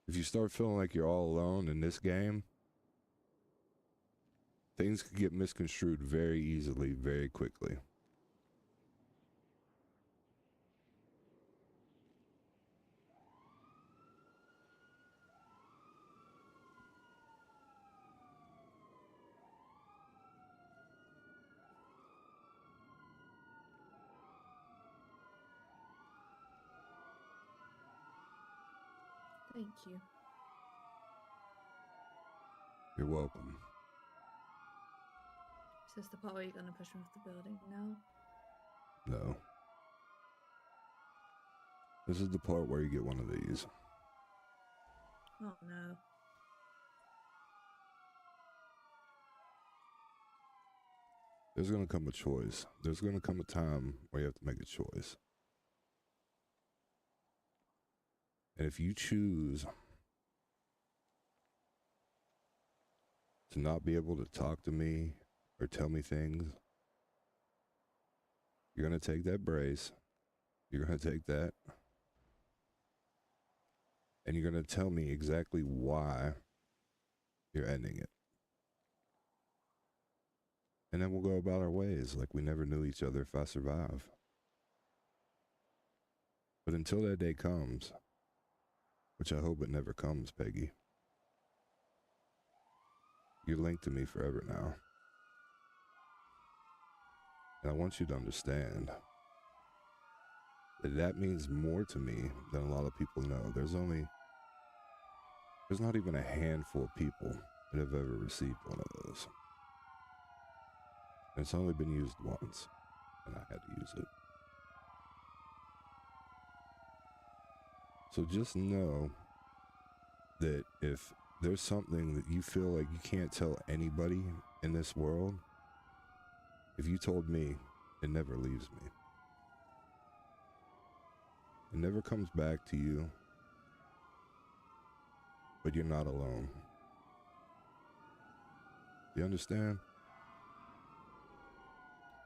If you start feeling like you're all alone in this game, things could get misconstrued very easily, very quickly. Thank you. You're welcome. Is this the part where you're gonna push me off the building now? No. This is the part where you get one of these. Oh no. There's going to come a choice. There's going to come a time where you have to make a choice. And if you choose to not be able to talk to me or tell me things, you're going to take that brace, you're going to take that, and you're going to tell me exactly why you're ending it. And then we'll go about our ways like we never knew each other if I survive. But until that day comes, which I hope it never comes, Peggy, you're linked to me forever now. And I want you to understand that that means more to me than a lot of people know. There's not even a handful of people that have ever received one of those. And it's only been used once, and I had to use it. So just know that if there's something that you feel like you can't tell anybody in this world, if you told me, it never leaves me. It never comes back to you, but you're not alone. You understand?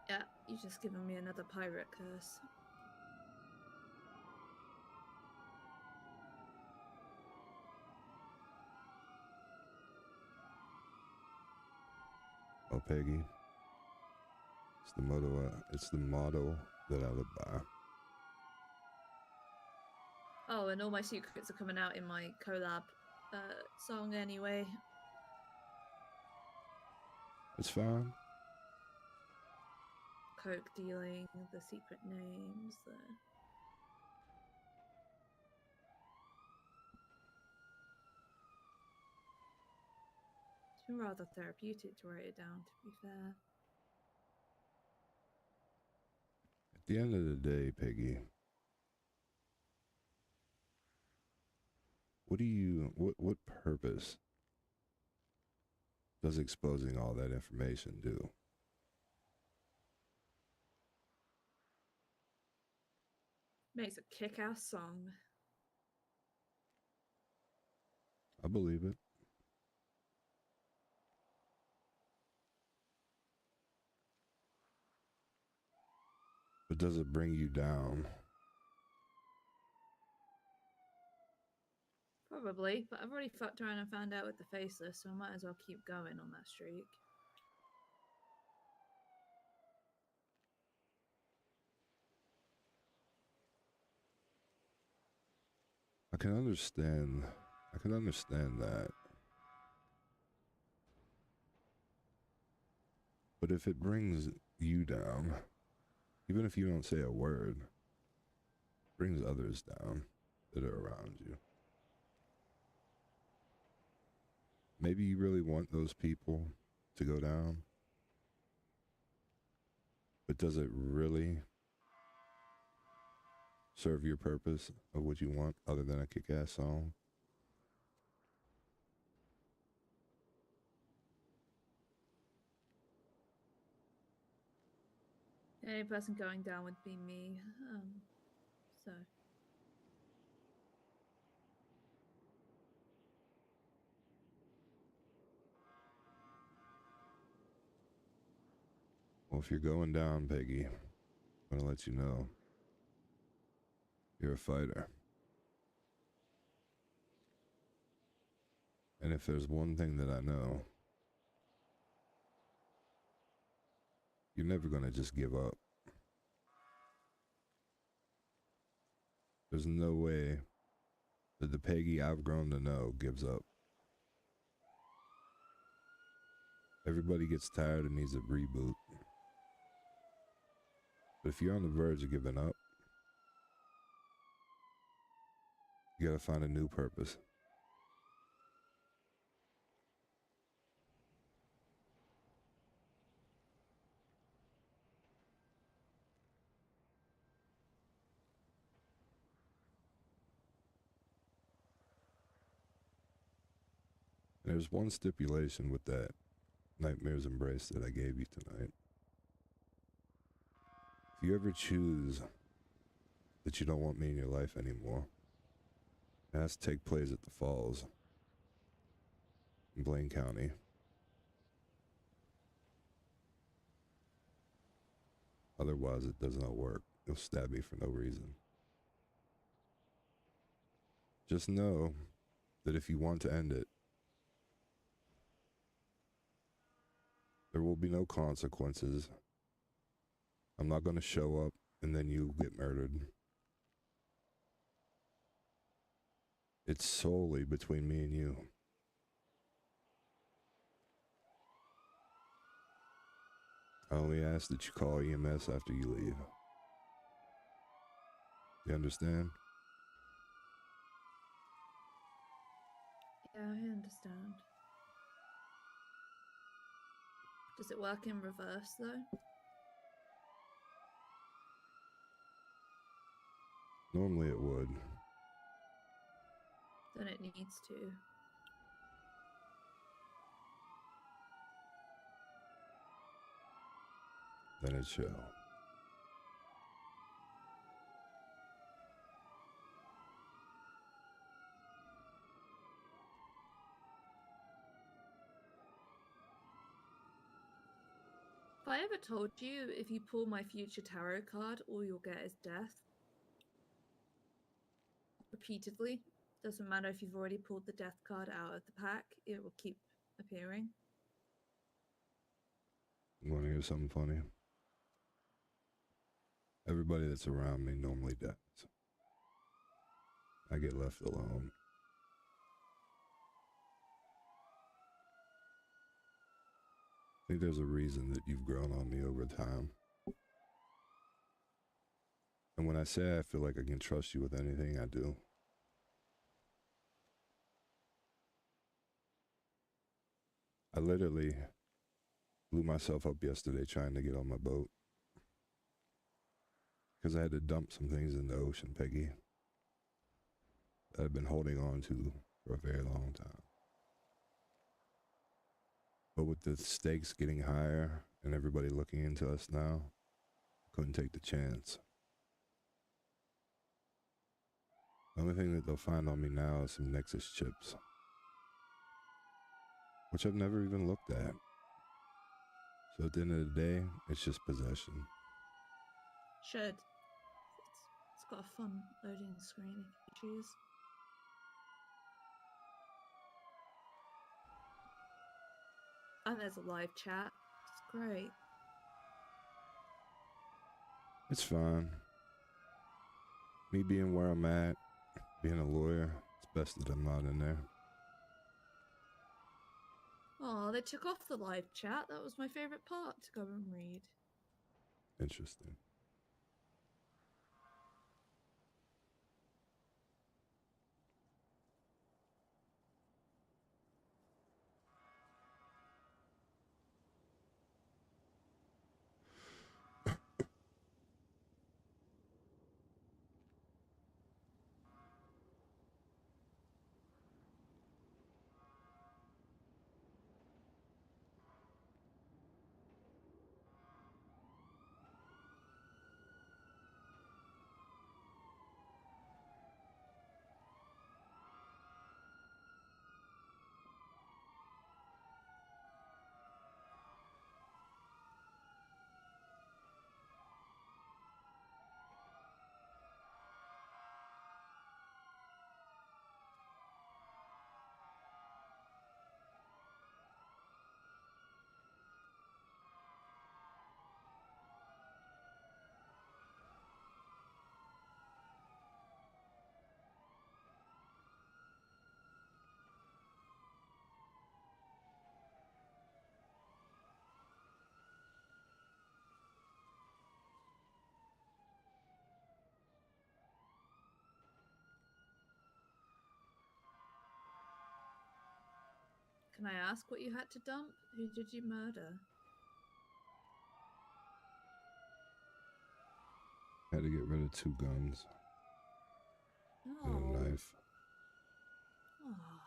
Yeah, you just given me another pirate curse. Oh, Peggy, it's the motto that I live by. Oh, and all my secrets are coming out in my collab song anyway. It's fine. Coke dealing, the secret names, the... It's been rather therapeutic to write it down, to be fair. At the end of the day, Peggy, what purpose does exposing all that information do? Makes a kick-ass song. I believe it. But does it bring you down? Probably, but I've already fucked around and found out with the faceless, so I might as well keep going on that streak. I can understand that. But if it brings you down, even if you don't say a word, it brings others down that are around you. Maybe you really want those people to go down, but does it really serve your purpose of what you want other than a kick-ass song. The only person going down would be me. So Well, if you're going down, Peggy, I'm going to let you know you're a fighter. And if there's one thing that I know, you're never going to just give up. There's no way that the Peggy I've grown to know gives up. Everybody gets tired and needs a reboot. But if you're on the verge of giving up, you gotta find a new purpose. And there's one stipulation with that Nightmare's Embrace that I gave you tonight. If you ever choose that you don't want me in your life anymore, it has to take place at the Falls in Blaine County. Otherwise, it does not work. You'll stab me for no reason. Just know that if you want to end it, there will be no consequences. I'm not going to show up and then you get murdered. It's solely between me and you. I only ask that you call EMS after you leave. You understand? yeah, I understand. Does it work in reverse though? Normally it would. Then it needs to. Then it shall. If I ever told you if you pull my future tarot card, all you'll get is death. Repeatedly. Doesn't matter if you've already pulled the death card out of the pack, it will keep appearing. You want to hear something funny? Everybody that's around me normally dies. I get left alone. I think there's a reason that you've grown on me over time. And when I say I feel like I can trust you with anything, I do. I literally blew myself up yesterday trying to get on my boat. Because I had to dump some things in the ocean, Peggy, that I've been holding on to for a very long time. But with the stakes getting higher and everybody looking into us now, I couldn't take the chance. The only thing that they'll find on me now is some Nexus chips, which I've never even looked at. So at the end of the day, it's just possession. Should. It's got a fun loading screen if you choose. And there's a live chat. It's great. It's fine. Me being where I'm at, being a lawyer, it's best that I'm not in there. Oh, they took off the live chat. That was my favorite part to go and read. Interesting. Can I ask what you had to dump? Who did you murder? Had to get rid of 2 guns and Oh. a knife. Oh.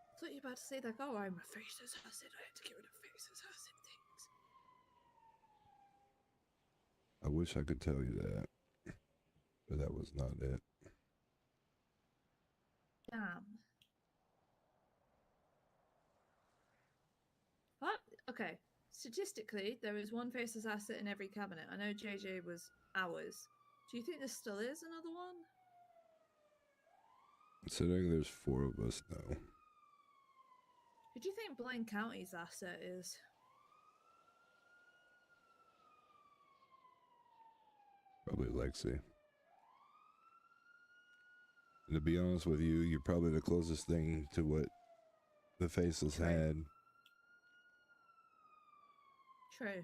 I thought you were about to say like, oh, I'm a face assassin. I had to get rid of face assassin things. I wish I could tell you that, but that was not it. Damn. What? Okay. Statistically, there is one face assassin in every cabinet. I know JJ was ours. Do you think there still is another one? Considering there's 4 of us now. Who do you think Blaine County's asset is? Probably Lexi. And to be honest with you, you're probably the closest thing to what the Faceless True. had. True.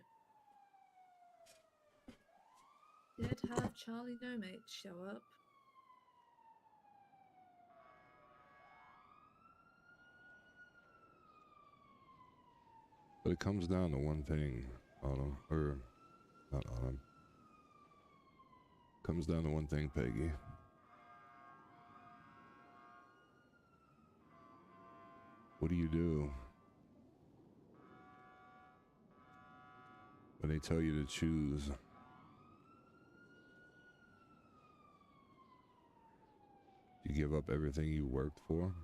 Did have Charlie No Mate show up? But it comes down to one thing, Autumn. Or, not Autumn. Comes down to one thing, Peggy. What do you do when they tell you to choose? You give up everything you worked for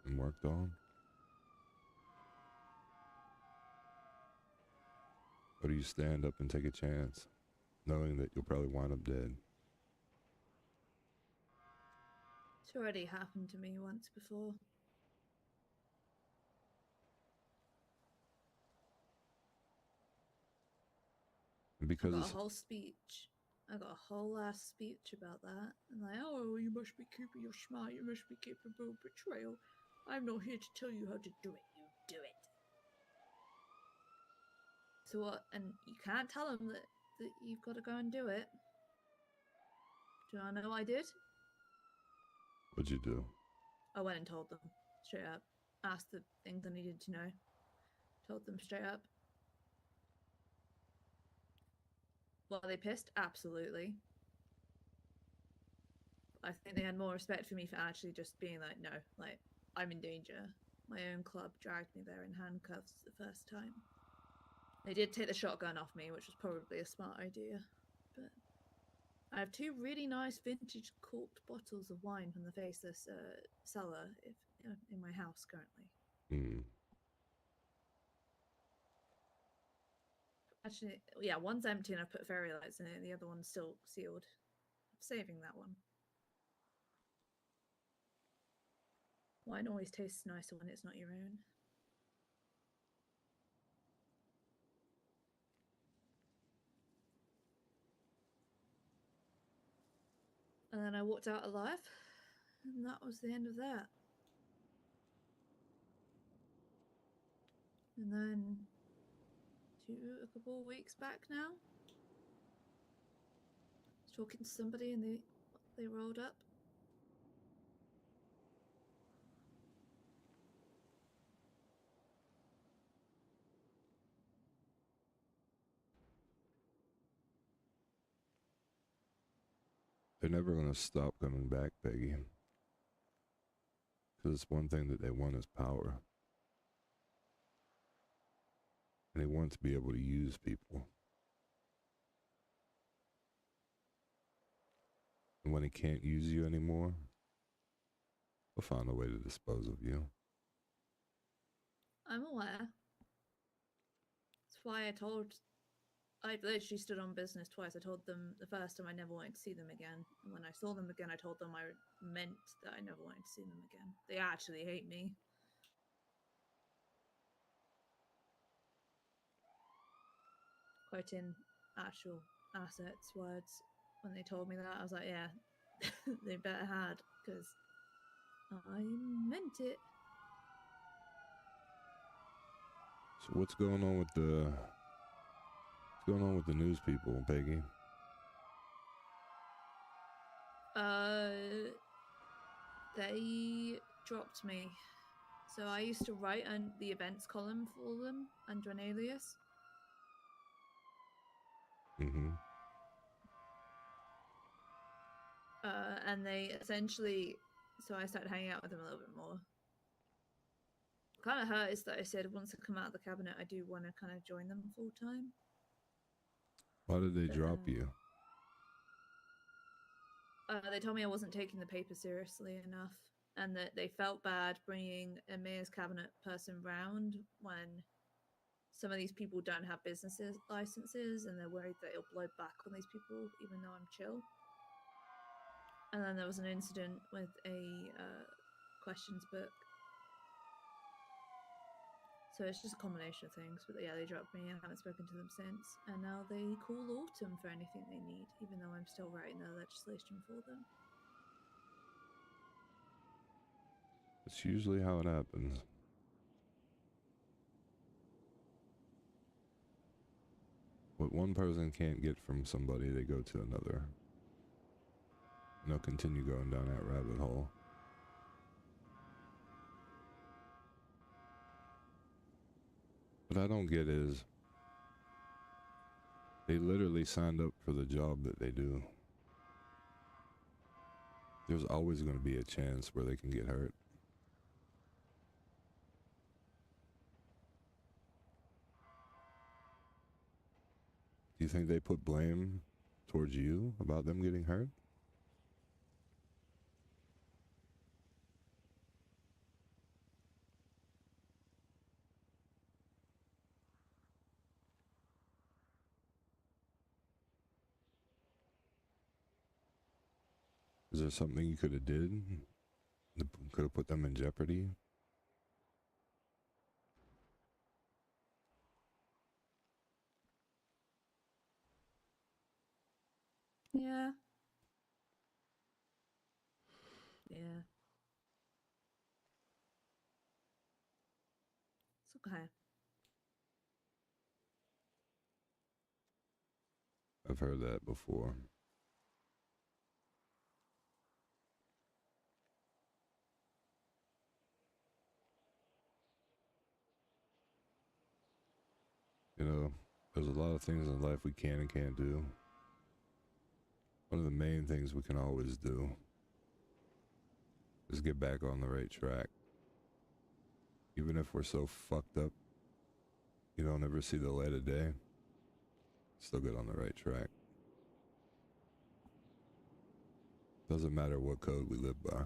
and worked on? Or do you stand up and take a chance, knowing that you'll probably wind up dead? It's already happened to me once before. And I because got it's, a whole speech. I got a whole ass speech about that. And like, oh, you must be keeping your smart. You must be capable of betrayal. I'm not here to tell you how to do it. You do it. So what? And you can't tell them that you've got to go and do it. Do I know what I did? what'd you do? I went and told them straight up. Asked the things I needed to know. Told them straight up. Were they pissed? Absolutely. I think they had more respect for me for actually just being like, no, like, I'm in danger. My own club dragged me there in handcuffs the first time. They did take the shotgun off me, which was probably a smart idea. But I have 2 really nice vintage corked bottles of wine from the Faceless cellar in my house currently. Hmm. Actually, yeah, one's empty and I put fairy lights in it, and the other one's still sealed. I'm saving that one. Wine always tastes nicer when it's not your own. And then I walked out alive, and that was the end of that. And then a couple of weeks back now, I was talking to somebody and they rolled up. They're never going to stop coming back, Peggy. Because it's one thing that they want is power. And they want to be able to use people. And when they can't use you anymore, they'll find a way to dispose of you. I'm aware. That's why I literally stood on business twice. I told them the first time I never wanted to see them again. And when I saw them again, I told them I meant that I never wanted to see them again. They actually hate me. Quoting actual assets words. When they told me that, I was like, yeah, they better had, because I meant it. So what's going on with the news people, Peggy? They dropped me. So I used to write on the events column for them under an alias. Mm-hmm. And they essentially, so I started hanging out with them a little bit more. Kind of hurt is that I said once I come out of the cabinet, I do want to kind of join them full time. Why did they drop you? They told me I wasn't taking the paper seriously enough, and that they felt bad bringing a mayor's cabinet person round when some of these people don't have businesses licenses, and they're worried that it'll blow back on these people, even though I'm chill. And then there was an incident with a questions book. So it's just a combination of things. But yeah, they dropped me. I haven't spoken to them since. And now they call Autumn for anything they need, even though I'm still writing their legislation for them. It's usually how it happens. What one person can't get from somebody, they go to another. And they'll continue going down that rabbit hole. What I don't get is they literally signed up for the job that they do. There's always going to be a chance where they can get hurt. Do you think they put blame towards you about them getting hurt? Is there something you could have did that could have put them in jeopardy? Yeah. Yeah. It's okay. I've heard that before. You know, there's a lot of things in life we can and can't do. One of the main things we can always do is get back on the right track. Even if we're so fucked up, you don't ever see the light of day, still get on the right track. Doesn't matter what code we live by.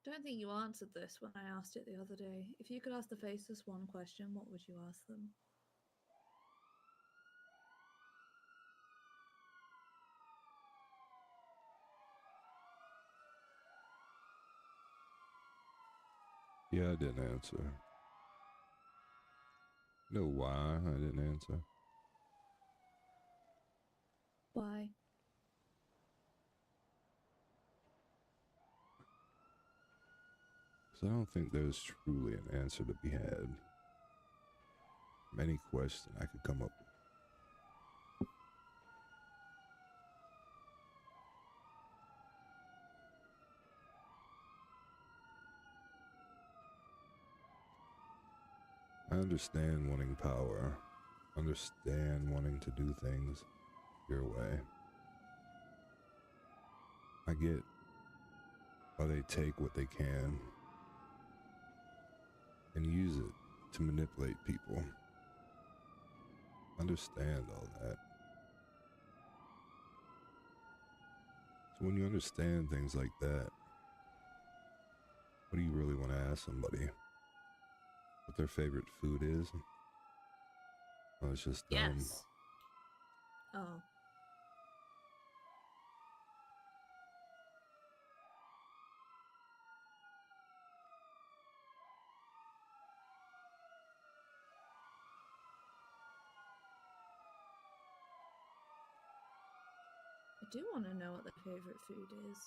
Don't think you answered this when I asked it the other day. If you could ask the Faceless one question, what would you ask them? Yeah, I didn't answer. You know why I didn't answer? Why? Because I don't think there's truly an answer to be had. Any question I could come up with. I understand wanting power. Understand wanting to do things your way. I get Or they take what they can and use it to manipulate people. Understand all that. So when you understand things like that, what do you really want to ask somebody? What their favorite food is? Oh, it's just dumb. Yes. Oh. I do want to know what their favorite food is.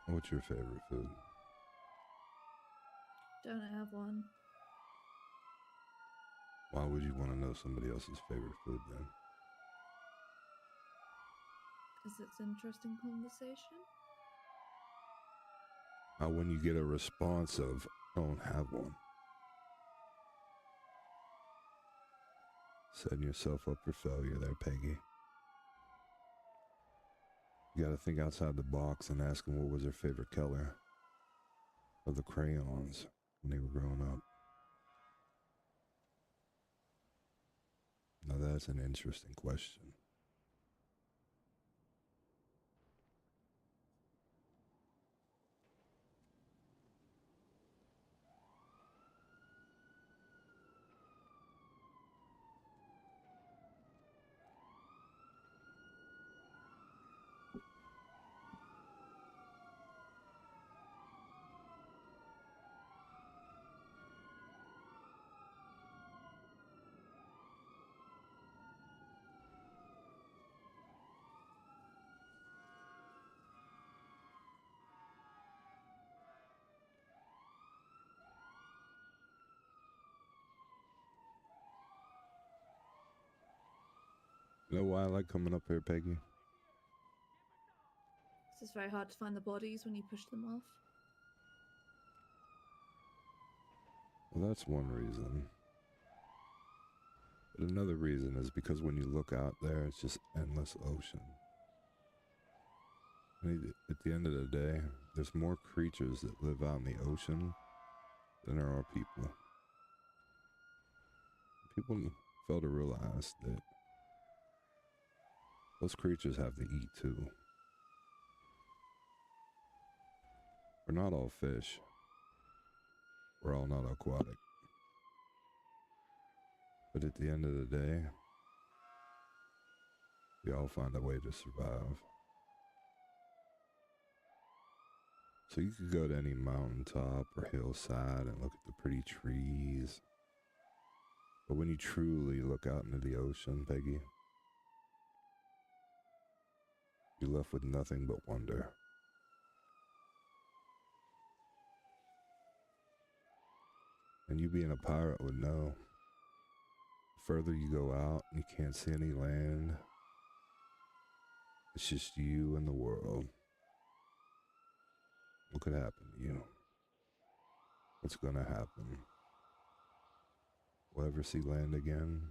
What's your favorite food? Don't have one. Why would you want to know somebody else's favorite food then? Because it's an interesting conversation. When you get a response of, I don't have one. Setting yourself up for failure there, Peggy. You gotta think outside the box and ask them what was their favorite color of the crayons when they were growing up. Now that's an interesting question. You know why I like coming up here, Peggy? It's very hard to find the bodies when you push them off. Well, that's one reason. But another reason is because when you look out there, it's just endless ocean. And at the end of the day, there's more creatures that live out in the ocean than there are people. People fail to realize that those creatures have to eat too. We're not all fish. We're all not aquatic. But at the end of the day, we all find a way to survive. So you could go to any mountaintop or hillside and look at the pretty trees. But when you truly look out into the ocean, Peggy, you're left with nothing but wonder. And you being a pirate would know. The further you go out, you can't see any land. It's just you and the world. What could happen to you? What's gonna happen? Will I ever see land again?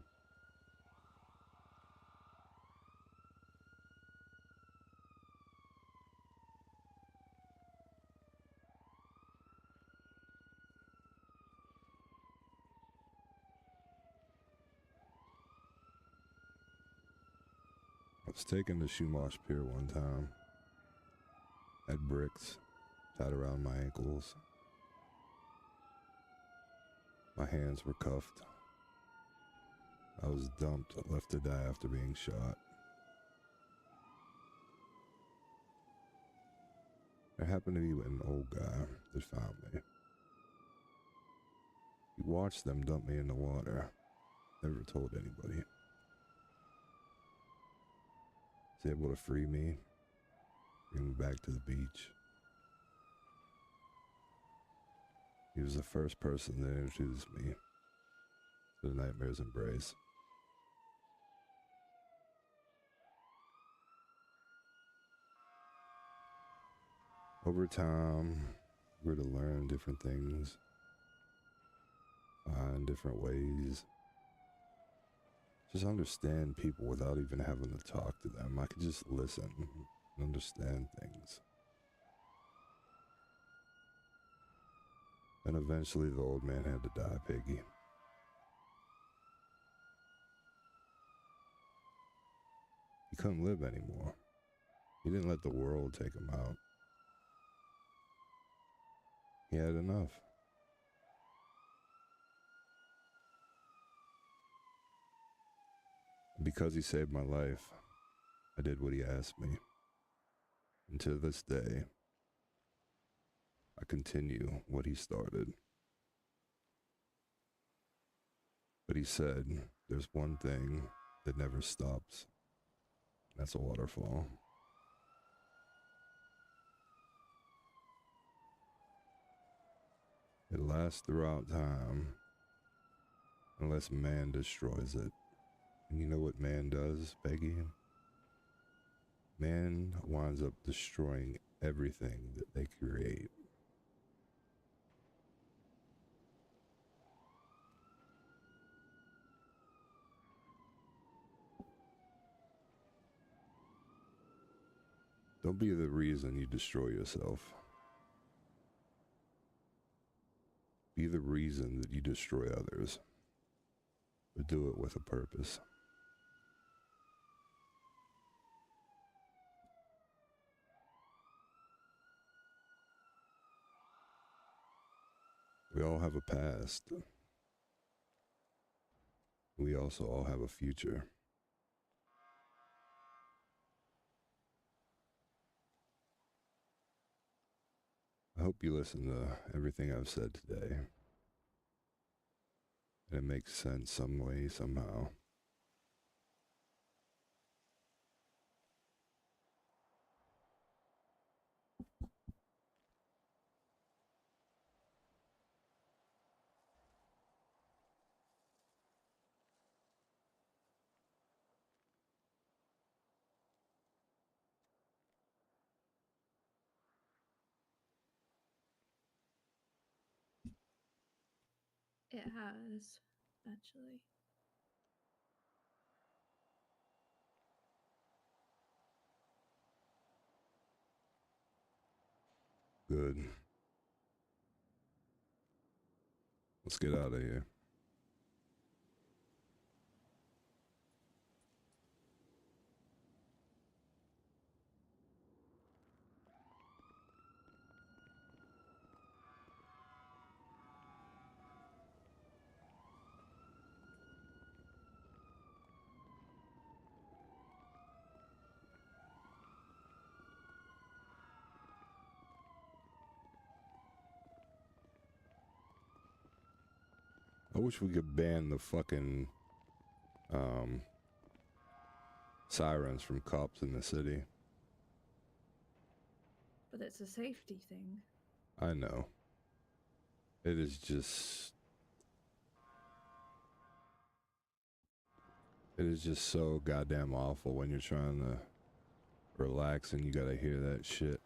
I was taken to Shumash Pier one time. Had bricks tied around my ankles. My hands were cuffed. I was dumped, left to die after being shot. There happened to be an old guy that found me. He watched them dump me in the water. Never told anybody. Was able to free me, bring me back to the beach. He was the first person that introduced me to the Nightmare's Embrace. over time, we're to learn different things, find different ways. Just understand people without even having to talk to them. I could just listen and understand things. And eventually the old man had to die, Piggy. He couldn't live anymore. He didn't let the world take him out. He had enough. Because he saved my life, I did what he asked me. And to this day, I continue what he started. But he said, there's one thing that never stops. That's a waterfall. It lasts throughout time, unless man destroys it. And you know what man does, Peggy? Man winds up destroying everything that they create. Don't be the reason you destroy yourself. Be the reason that you destroy others. But do it with a purpose. We all have a past. We also all have a future. I hope you listen to everything I've said today. And it makes sense some way, somehow. It has, actually. Good. Let's get out of here. I wish we could ban the fucking sirens from cops in the city. But it's a safety thing. I know. It is just... It is just so goddamn awful when you're trying to relax and you gotta hear that shit.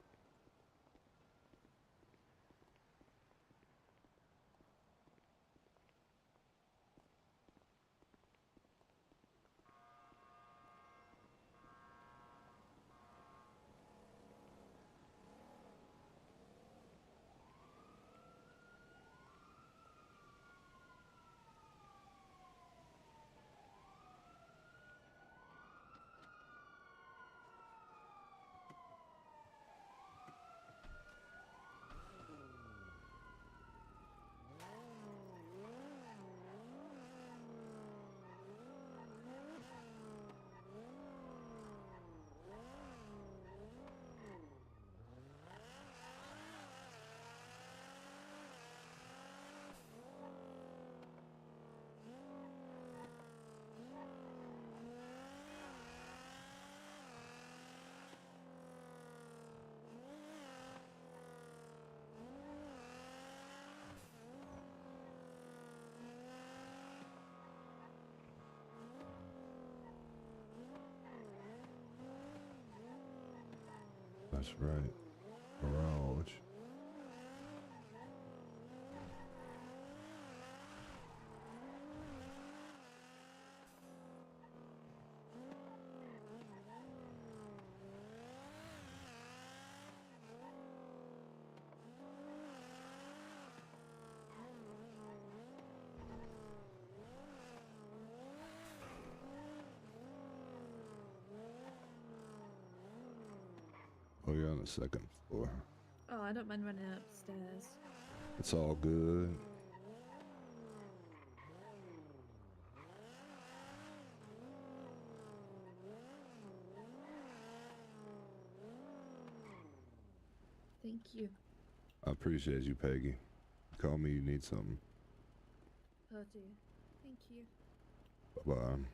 That's right. We're all you're on the second floor. Oh, I don't mind running upstairs. It's all good. Thank you. I appreciate you, Peggy. Call me, you need something. Oh dear. Thank you. Bye-bye.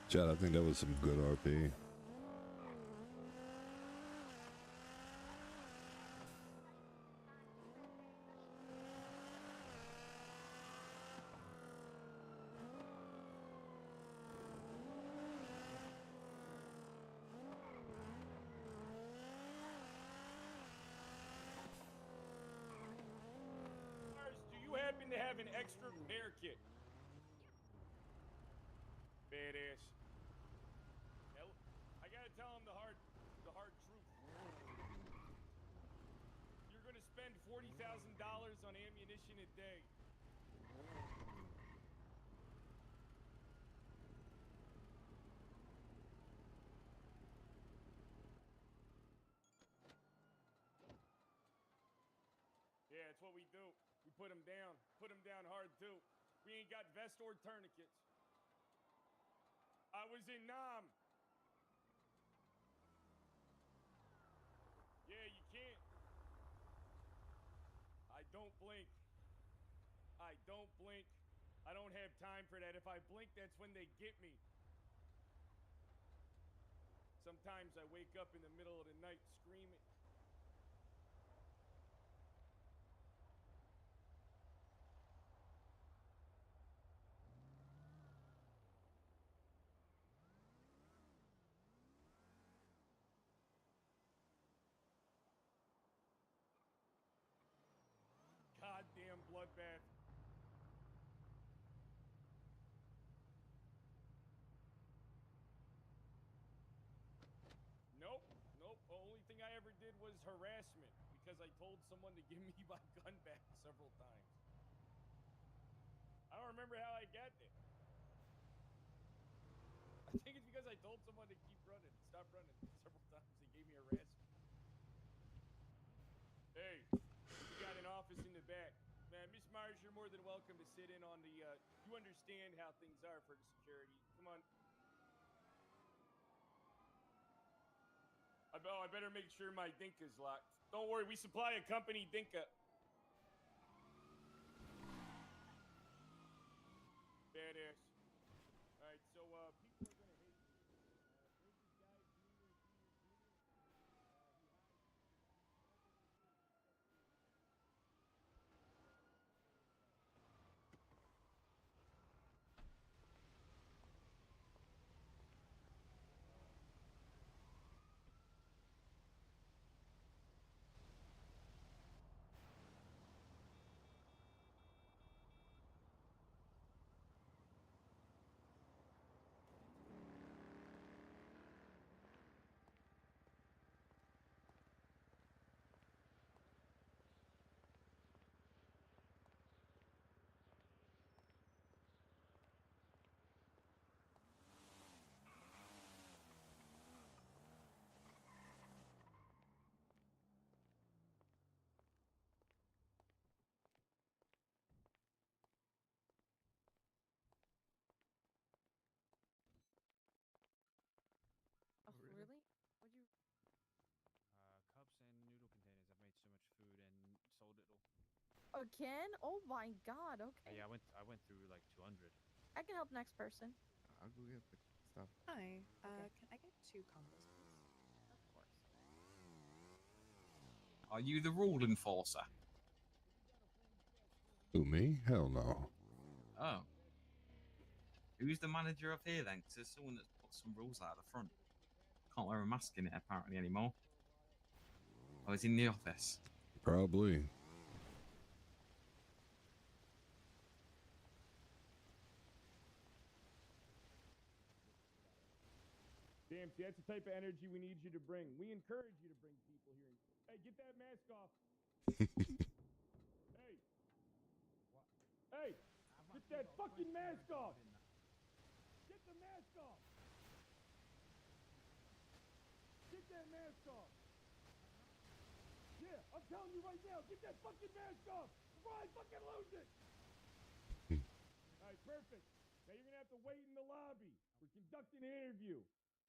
Chad, I think that was some good RP. Do you happen to have an extra repair kit? Badass. I gotta tell him the hard truth. You're gonna spend $40,000 on ammunition a day. Yeah, it's what we do. We put them down. Put them down hard, too. We ain't got vest or tourniquets. I was in Nam. Yeah, you can't. I don't blink. I don't blink. I don't have time for that. If I blink, that's when they get me. Sometimes I wake up in the middle of the night screaming. Goddamn bloodbath. Nope. Only thing I ever did was harassment because I told someone to give me my gun back several times. I don't remember how I got there. I think it's because I told someone to keep running, stop running several times. They gave me harassment. Hey, we got an office in the back. Man, Miss Myers, you're more than welcome to sit in on the, you understand how things are for the security. Come on. I better make sure my Dinka's locked. Don't worry, we supply a company Dinka. Badass. Alright, so, people are gonna hate me. There's this guy, Junior. He hides. Again? Oh my god, okay. Yeah, I went through like 200. I can help next person. I'll go get the stuff. Hi. Okay. Can I get 2 combos, please? Of course. Are you the rule enforcer? Who, me? Hell no. Oh. Who's the manager of here then? Because there's someone that's put some rules out the front. Can't wear a mask in it apparently anymore. I was in the office. Probably. Damn, see, that's the type of energy we need you to bring. We encourage you to bring people here. Hey, get that mask off. Hey. Hey, get that fucking mask off. Get the mask off. Get that mask off. Yeah, I'm telling you right now, get that fucking mask off before I fucking lose it. All right, perfect. Now you're gonna have to wait in the lobby. We're conducting an interview.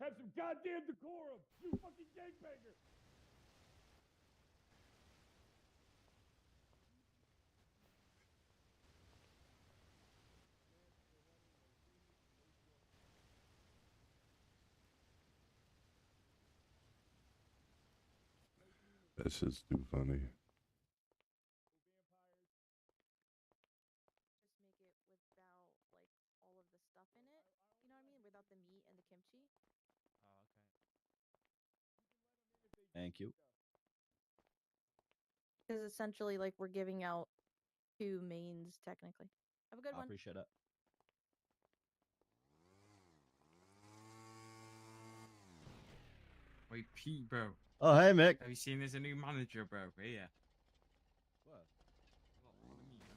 Have some goddamn decorum, you fucking gangbanger. That's just too funny. Just make it without like all of the stuff in it. You know what I mean? Without the meat and the kimchi. Oh, okay. Thank you. Because essentially, like, we're giving out 2 mains technically. Have a good I one. appreciate it. Wait, Pete, bro. Oh, hey, Mick. Have you seen there's a new manager, bro? Here. What? Follow me, you know?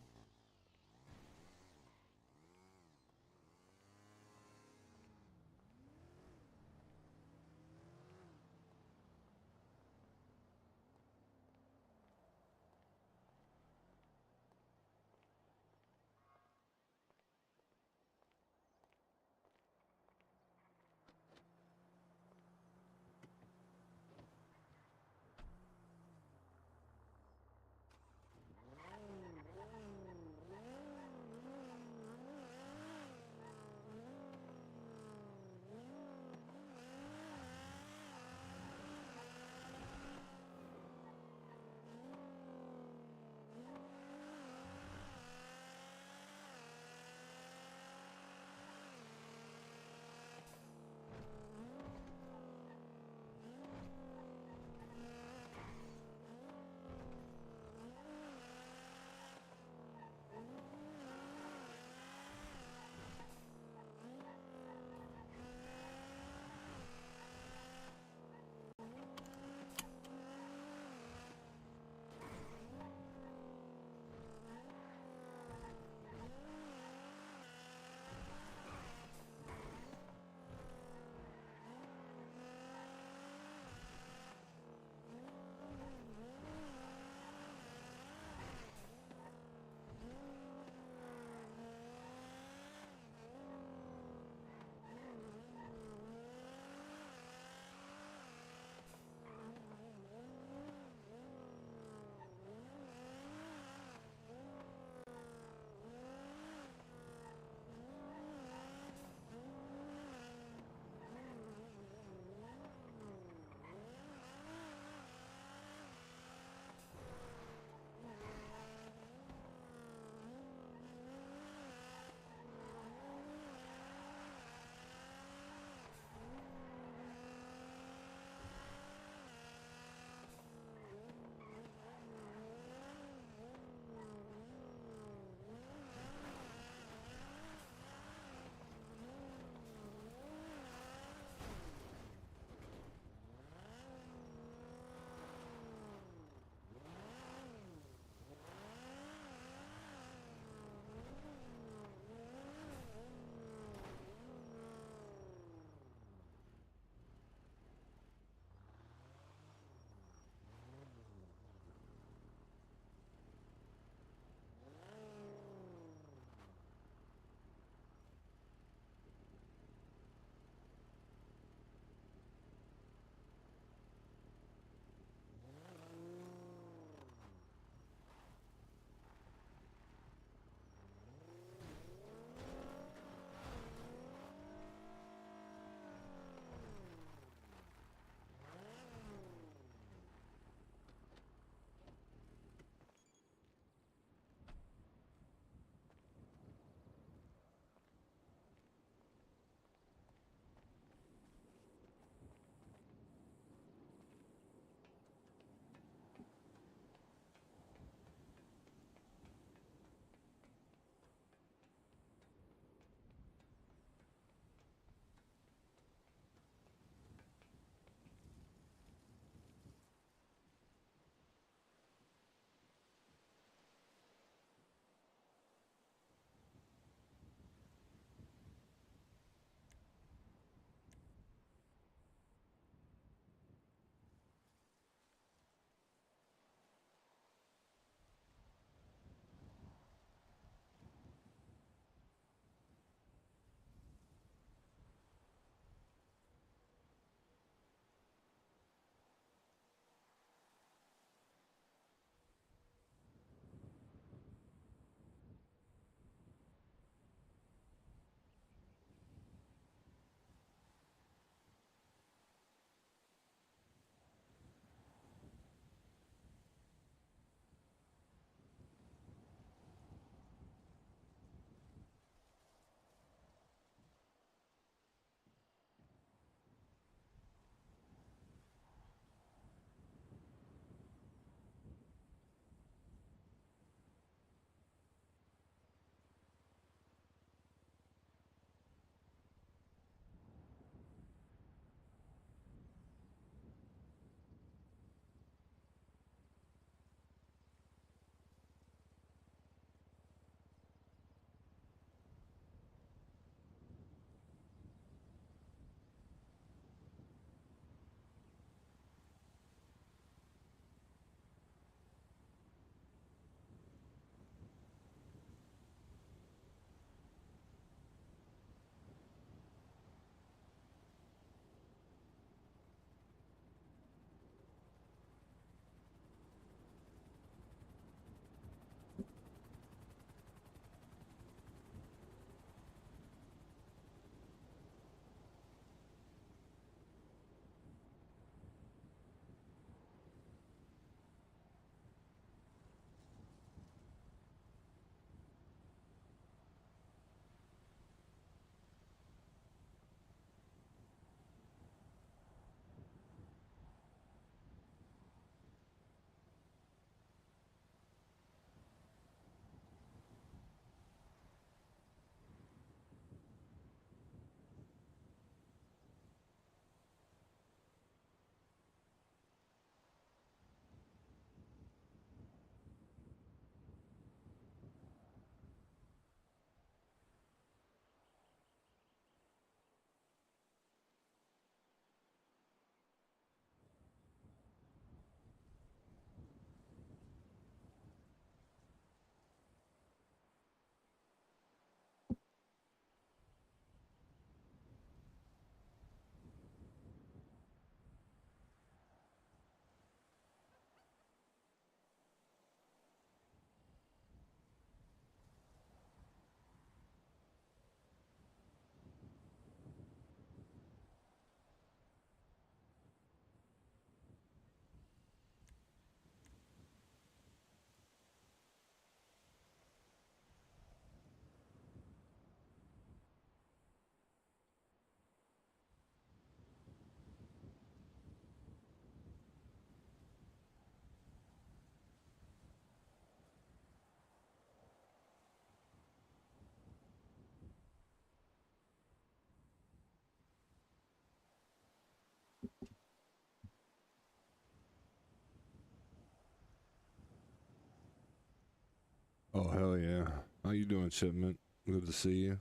hell yeah. How you doing, Shipment? Good to see you.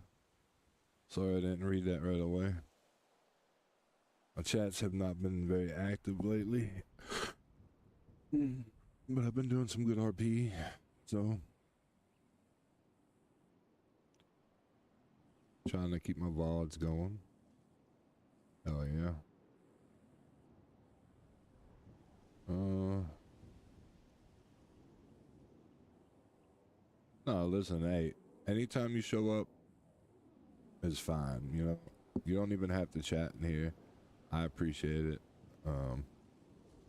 Sorry I didn't read that right away. My chats have not been very active lately. But I've been doing some good RP, so trying to keep my VODs going. Hell yeah. No, listen, hey, anytime you show up is fine, you know. You don't even have to chat in here. I appreciate it.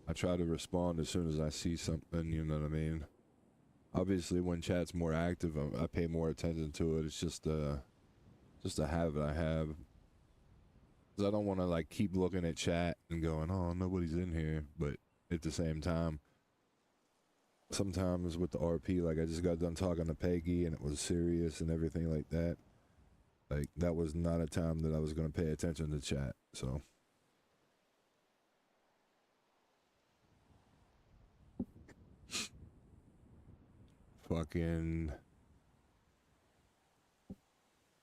I try to respond as soon as I see something, you know what I mean? Obviously, when chat's more active, I pay more attention to it. It's just a habit I have. 'Cause I don't want to, like, keep looking at chat and going, oh, nobody's in here. But at the same time, sometimes with the RP, like, I just got done talking to Peggy and it was serious and everything like that. Like, that was not a time that I was going to pay attention to chat, so. Fucking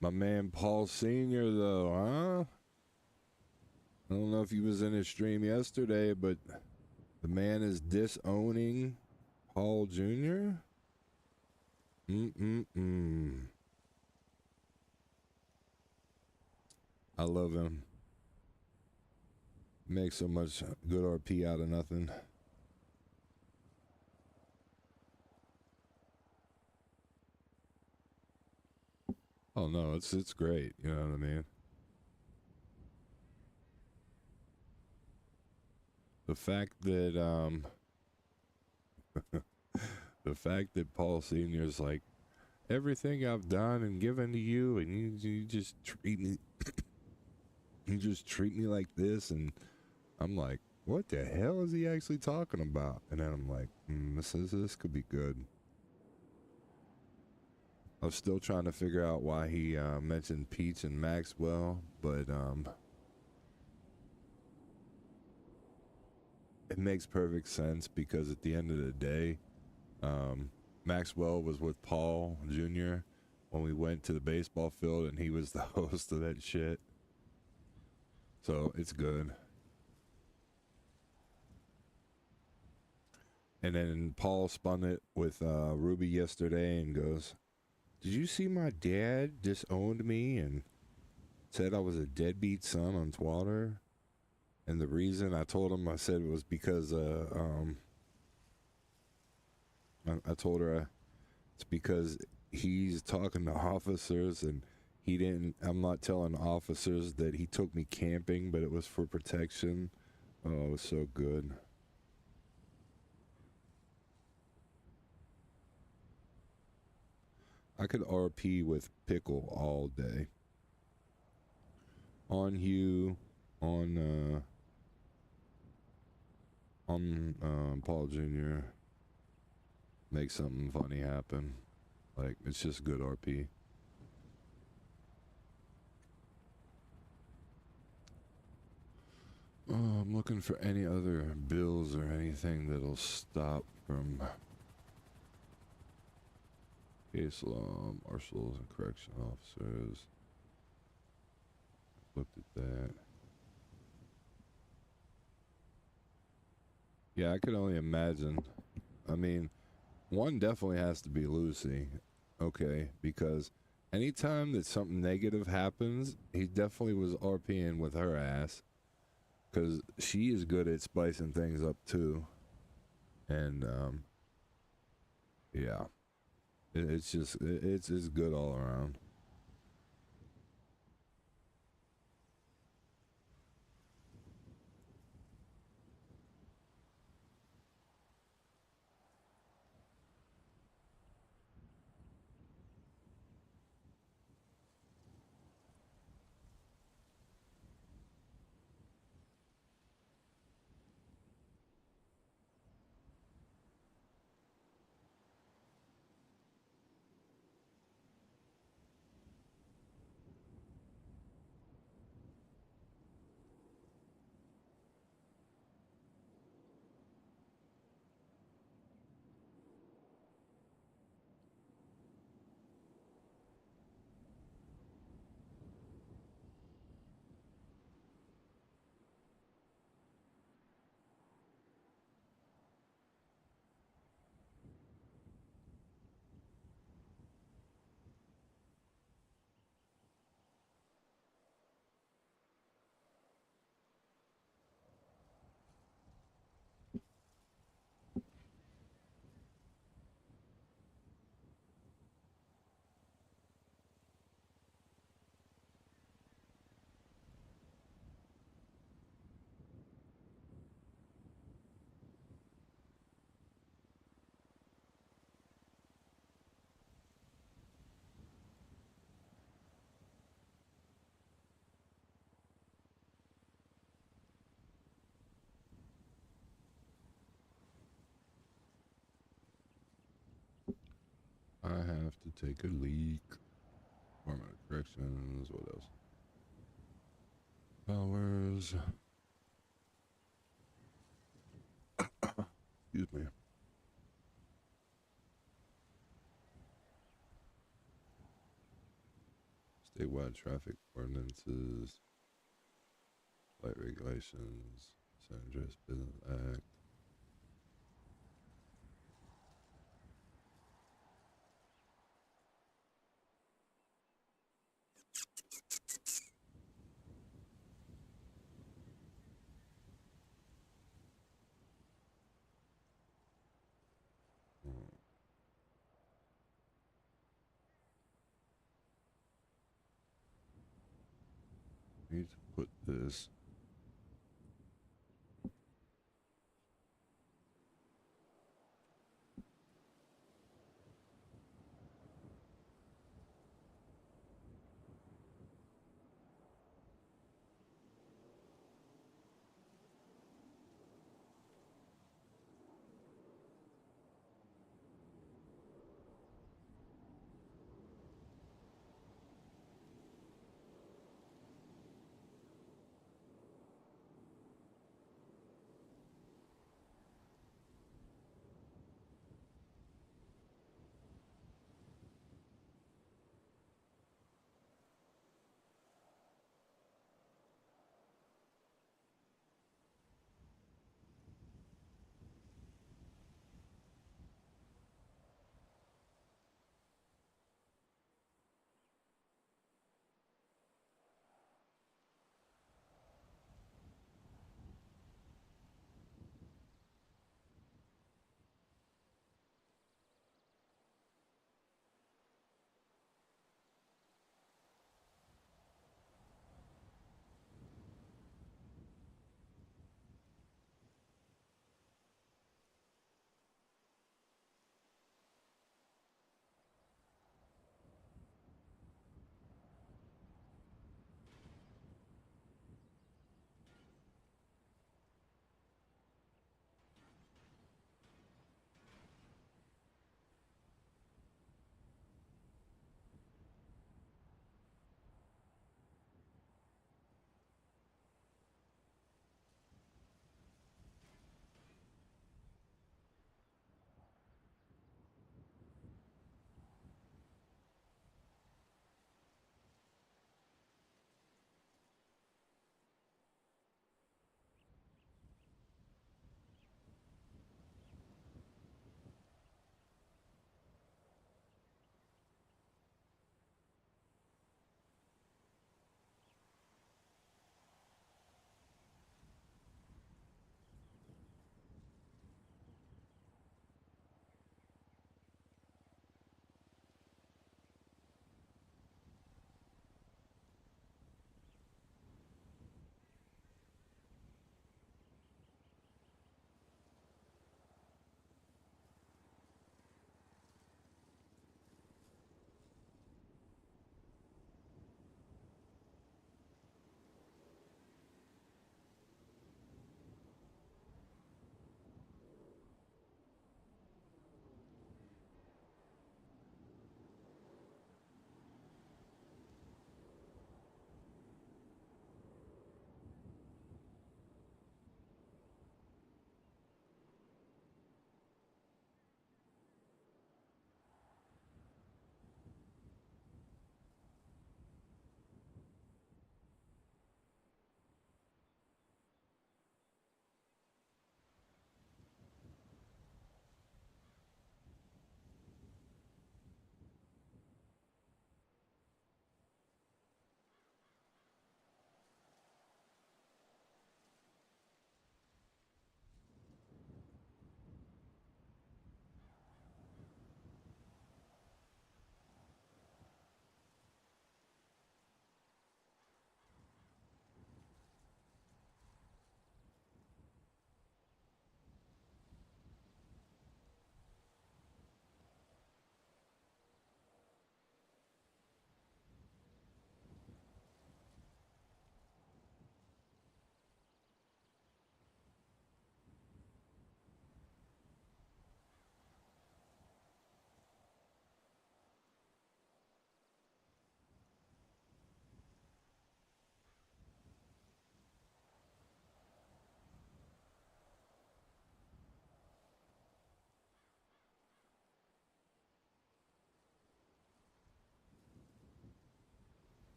my man Paul Sr. though, huh? I don't know if he was in his stream yesterday, but the man is disowning Paul Jr. I love him. Makes so much good RP out of nothing. Oh no, it's great, you know what I mean? The fact that the fact that Paul Sr.'s like, everything I've done and given to you, and you just treat me you just treat me like this, and I'm like, what the hell is he actually talking about? And then I'm like, this could be good. I was still trying to figure out why he mentioned Peach and Maxwell, but it makes perfect sense because at the end of the day, Maxwell was with Paul Jr. when we went to the baseball field, and he was the host of that shit. So it's good. And then Paul spun it with Ruby yesterday and goes, did you see my dad disowned me and said I was a deadbeat son on Twitter? And the reason I told him, I said it was because I told her it's because he's talking to officers and he didn't, I'm not telling officers that he took me camping, but it was for protection. Oh, it was so good. I could RP with Pickle all day. On Hugh, on Paul Jr. Make something funny happen. Like, it's just good RP. Oh, I'm looking for any other bills or anything that'll stop from case law, marshals and correction officers. Looked at that. Yeah, I could only imagine. I mean, one definitely has to be Lucy, okay, because anytime that something negative happens, he definitely was RPing with her ass, because she is good at spicing things up too. And yeah, it's just it's good all around. have to take a leak. Department of Corrections. What else? Powers. Excuse me. Statewide traffic ordinances. Light regulations. San Andreas Business Act. Need to put this.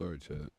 Sorry, chat.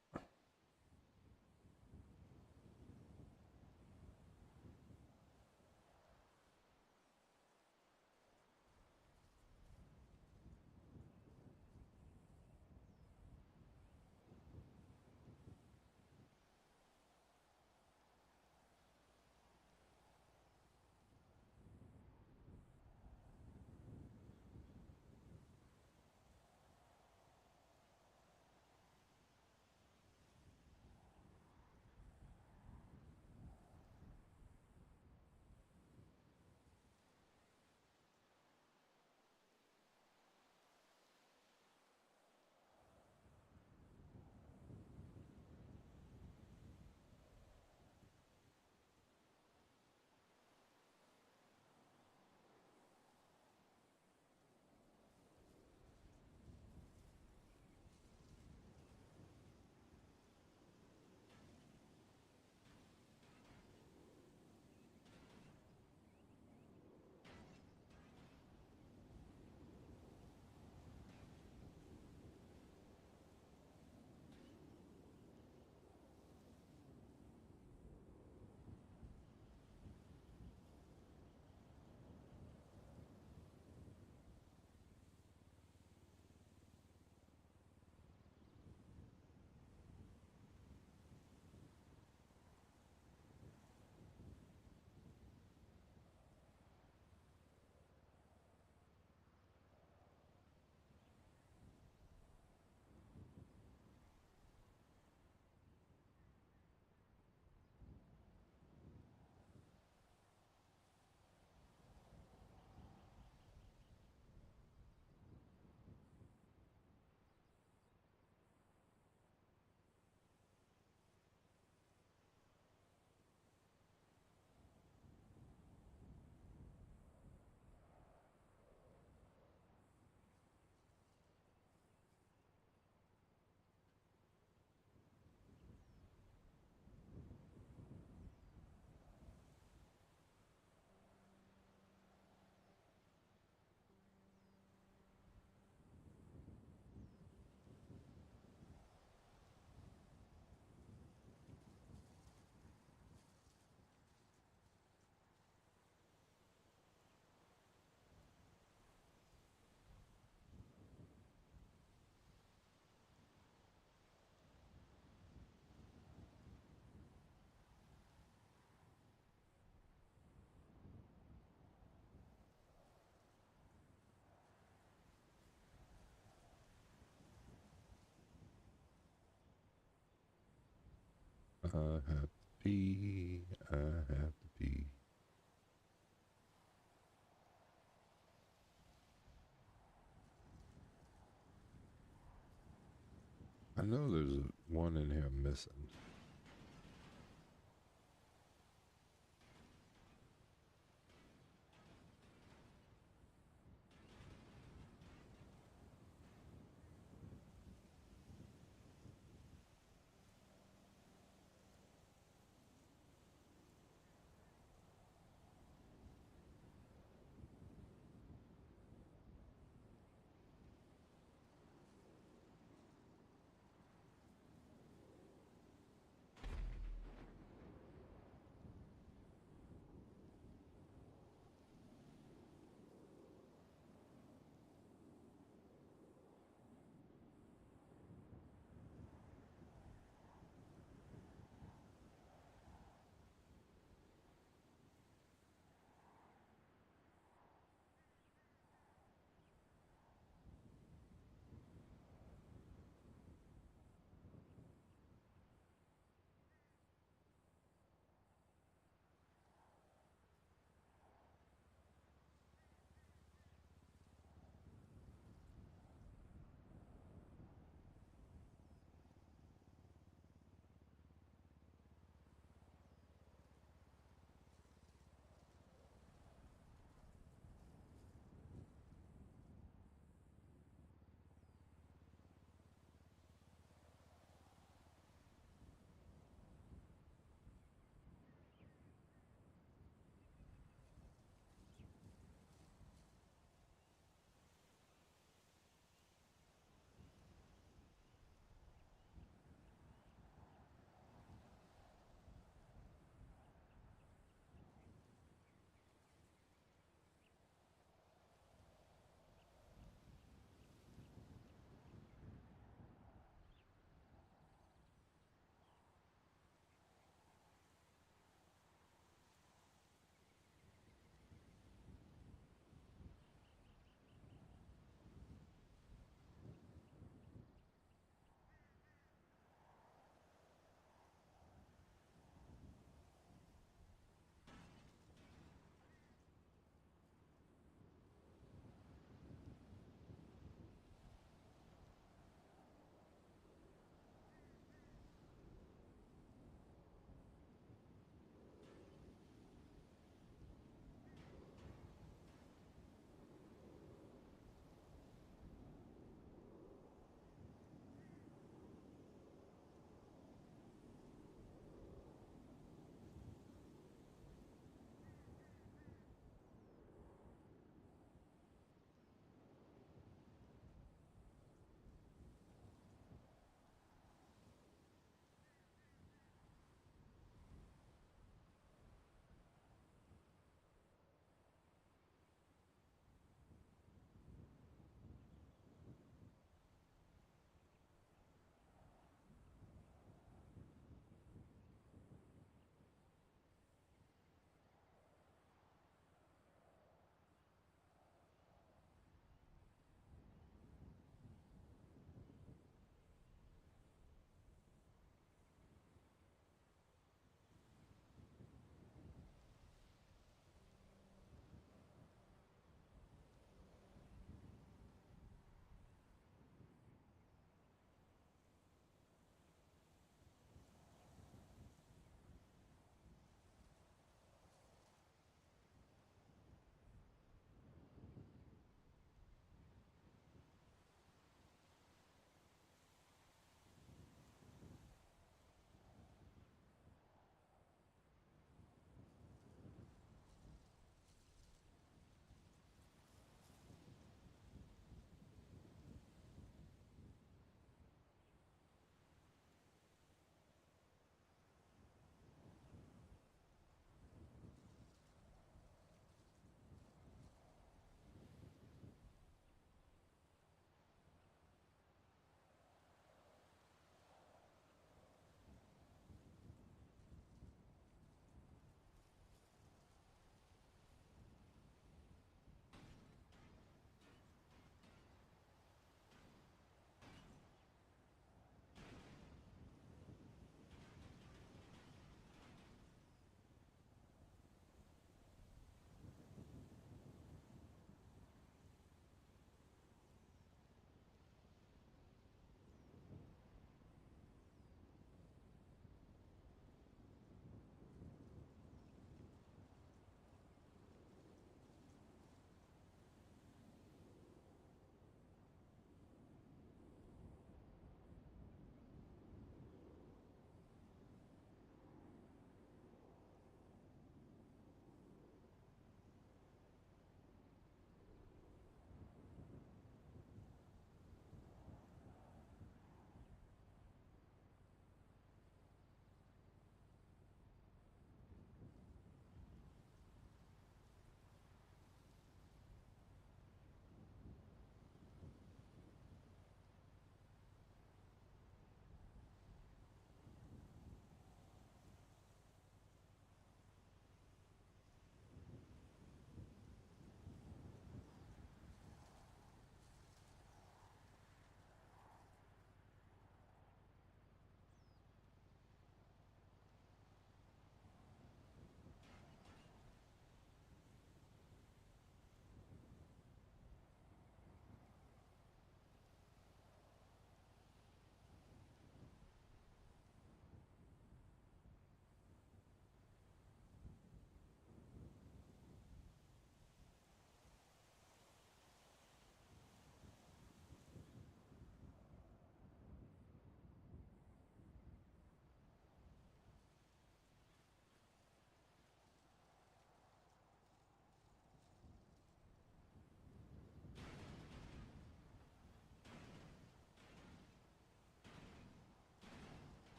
I have to pee. I have to pee. I know there's one in here missing.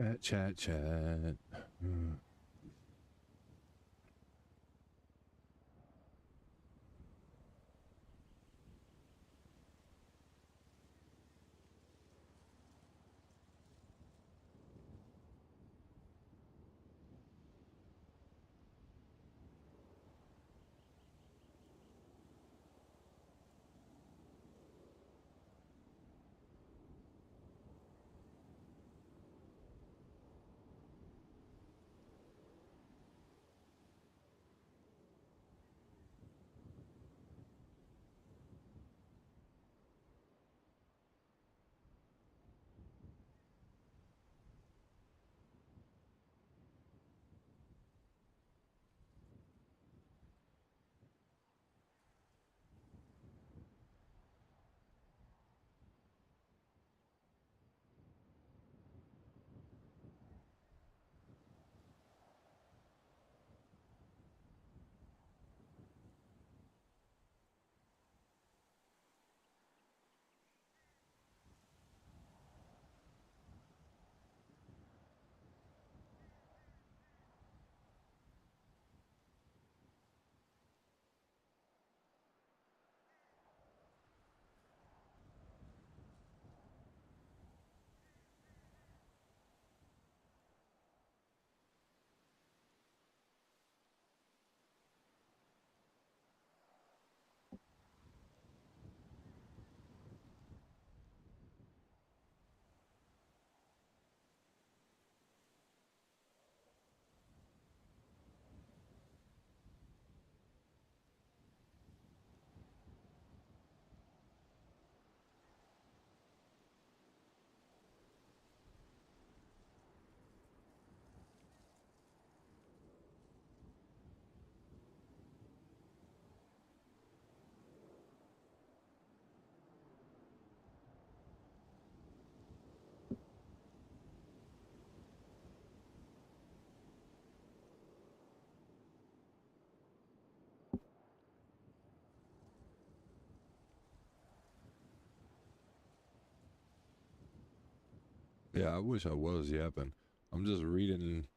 Chat, chat, chat. Yeah, I wish I was yapping. I'm just reading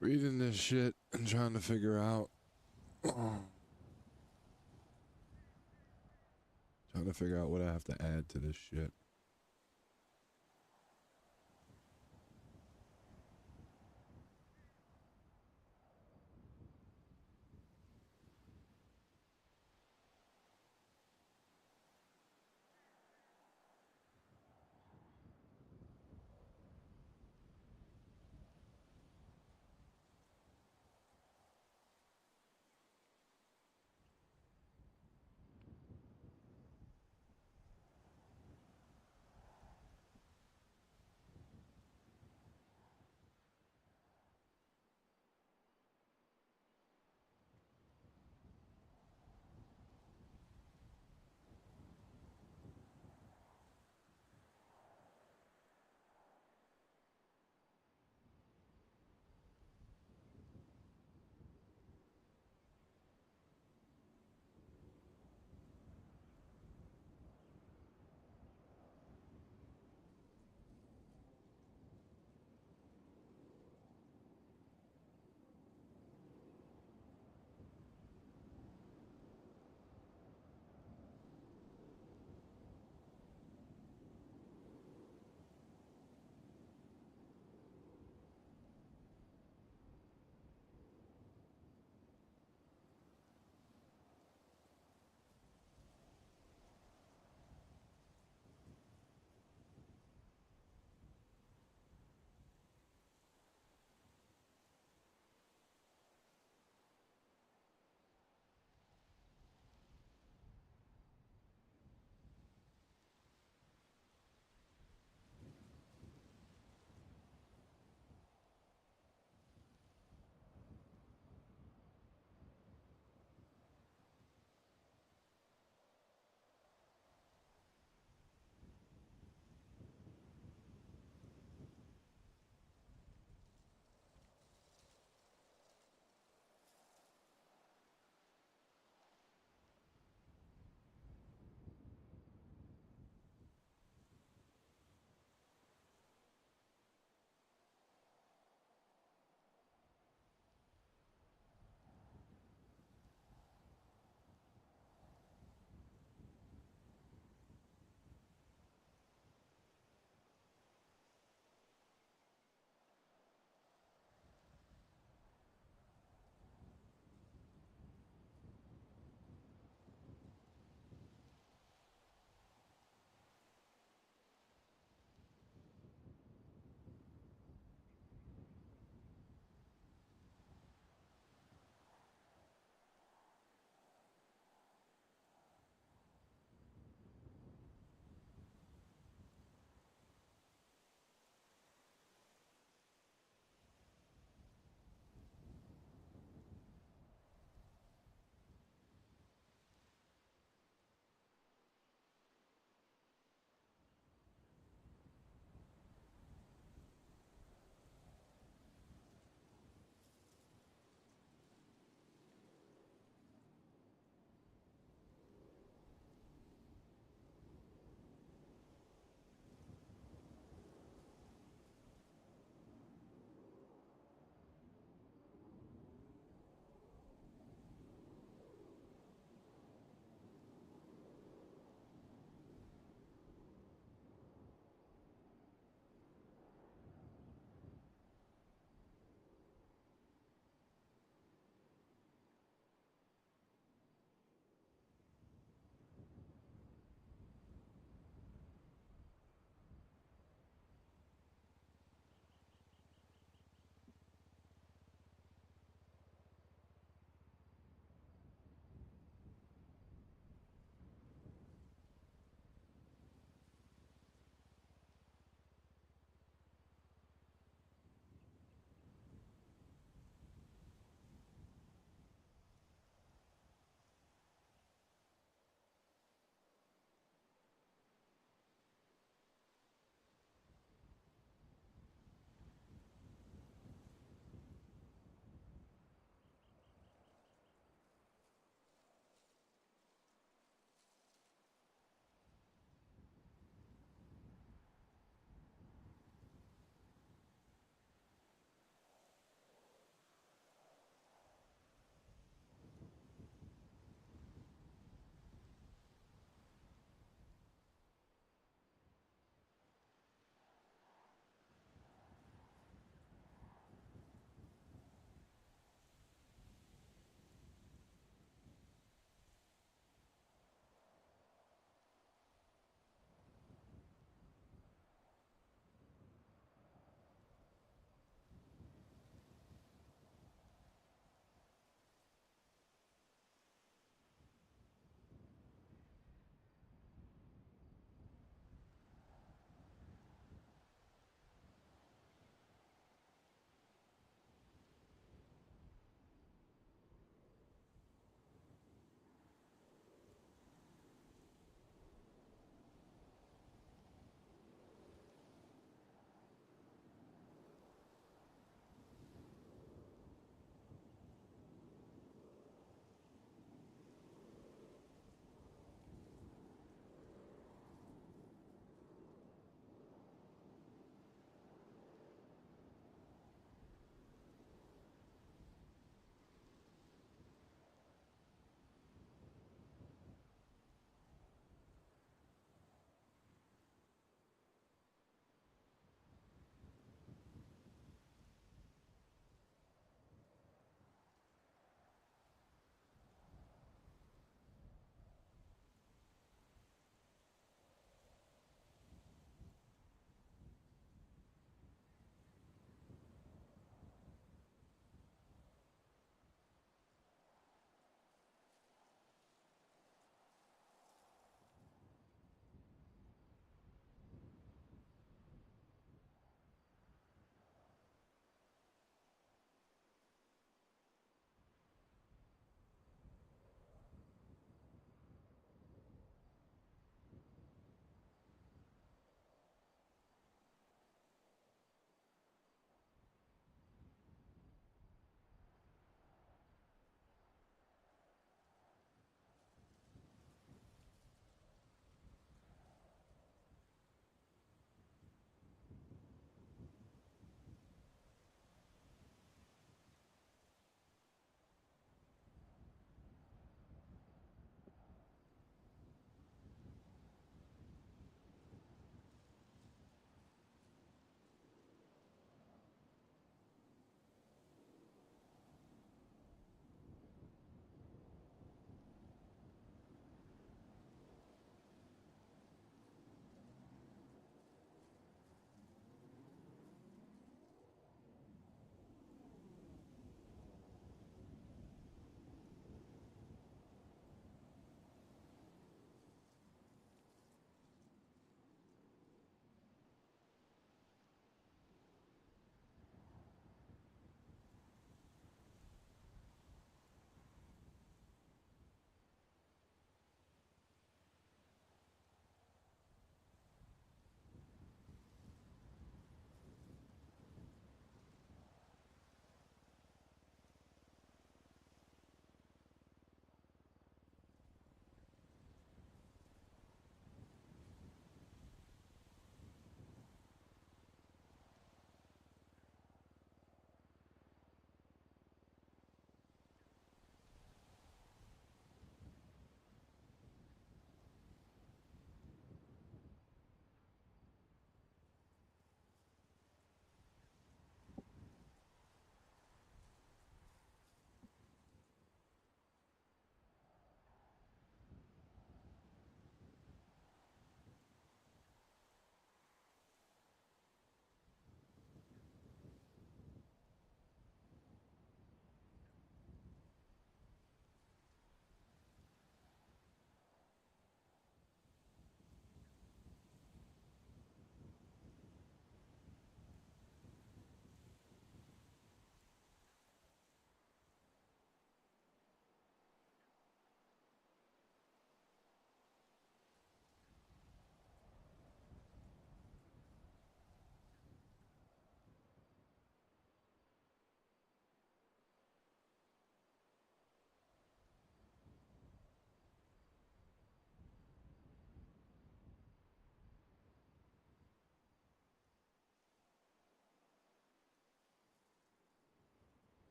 this shit and trying to figure out what I have to add to this shit.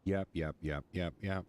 Yep, yep, yep, yep, yep.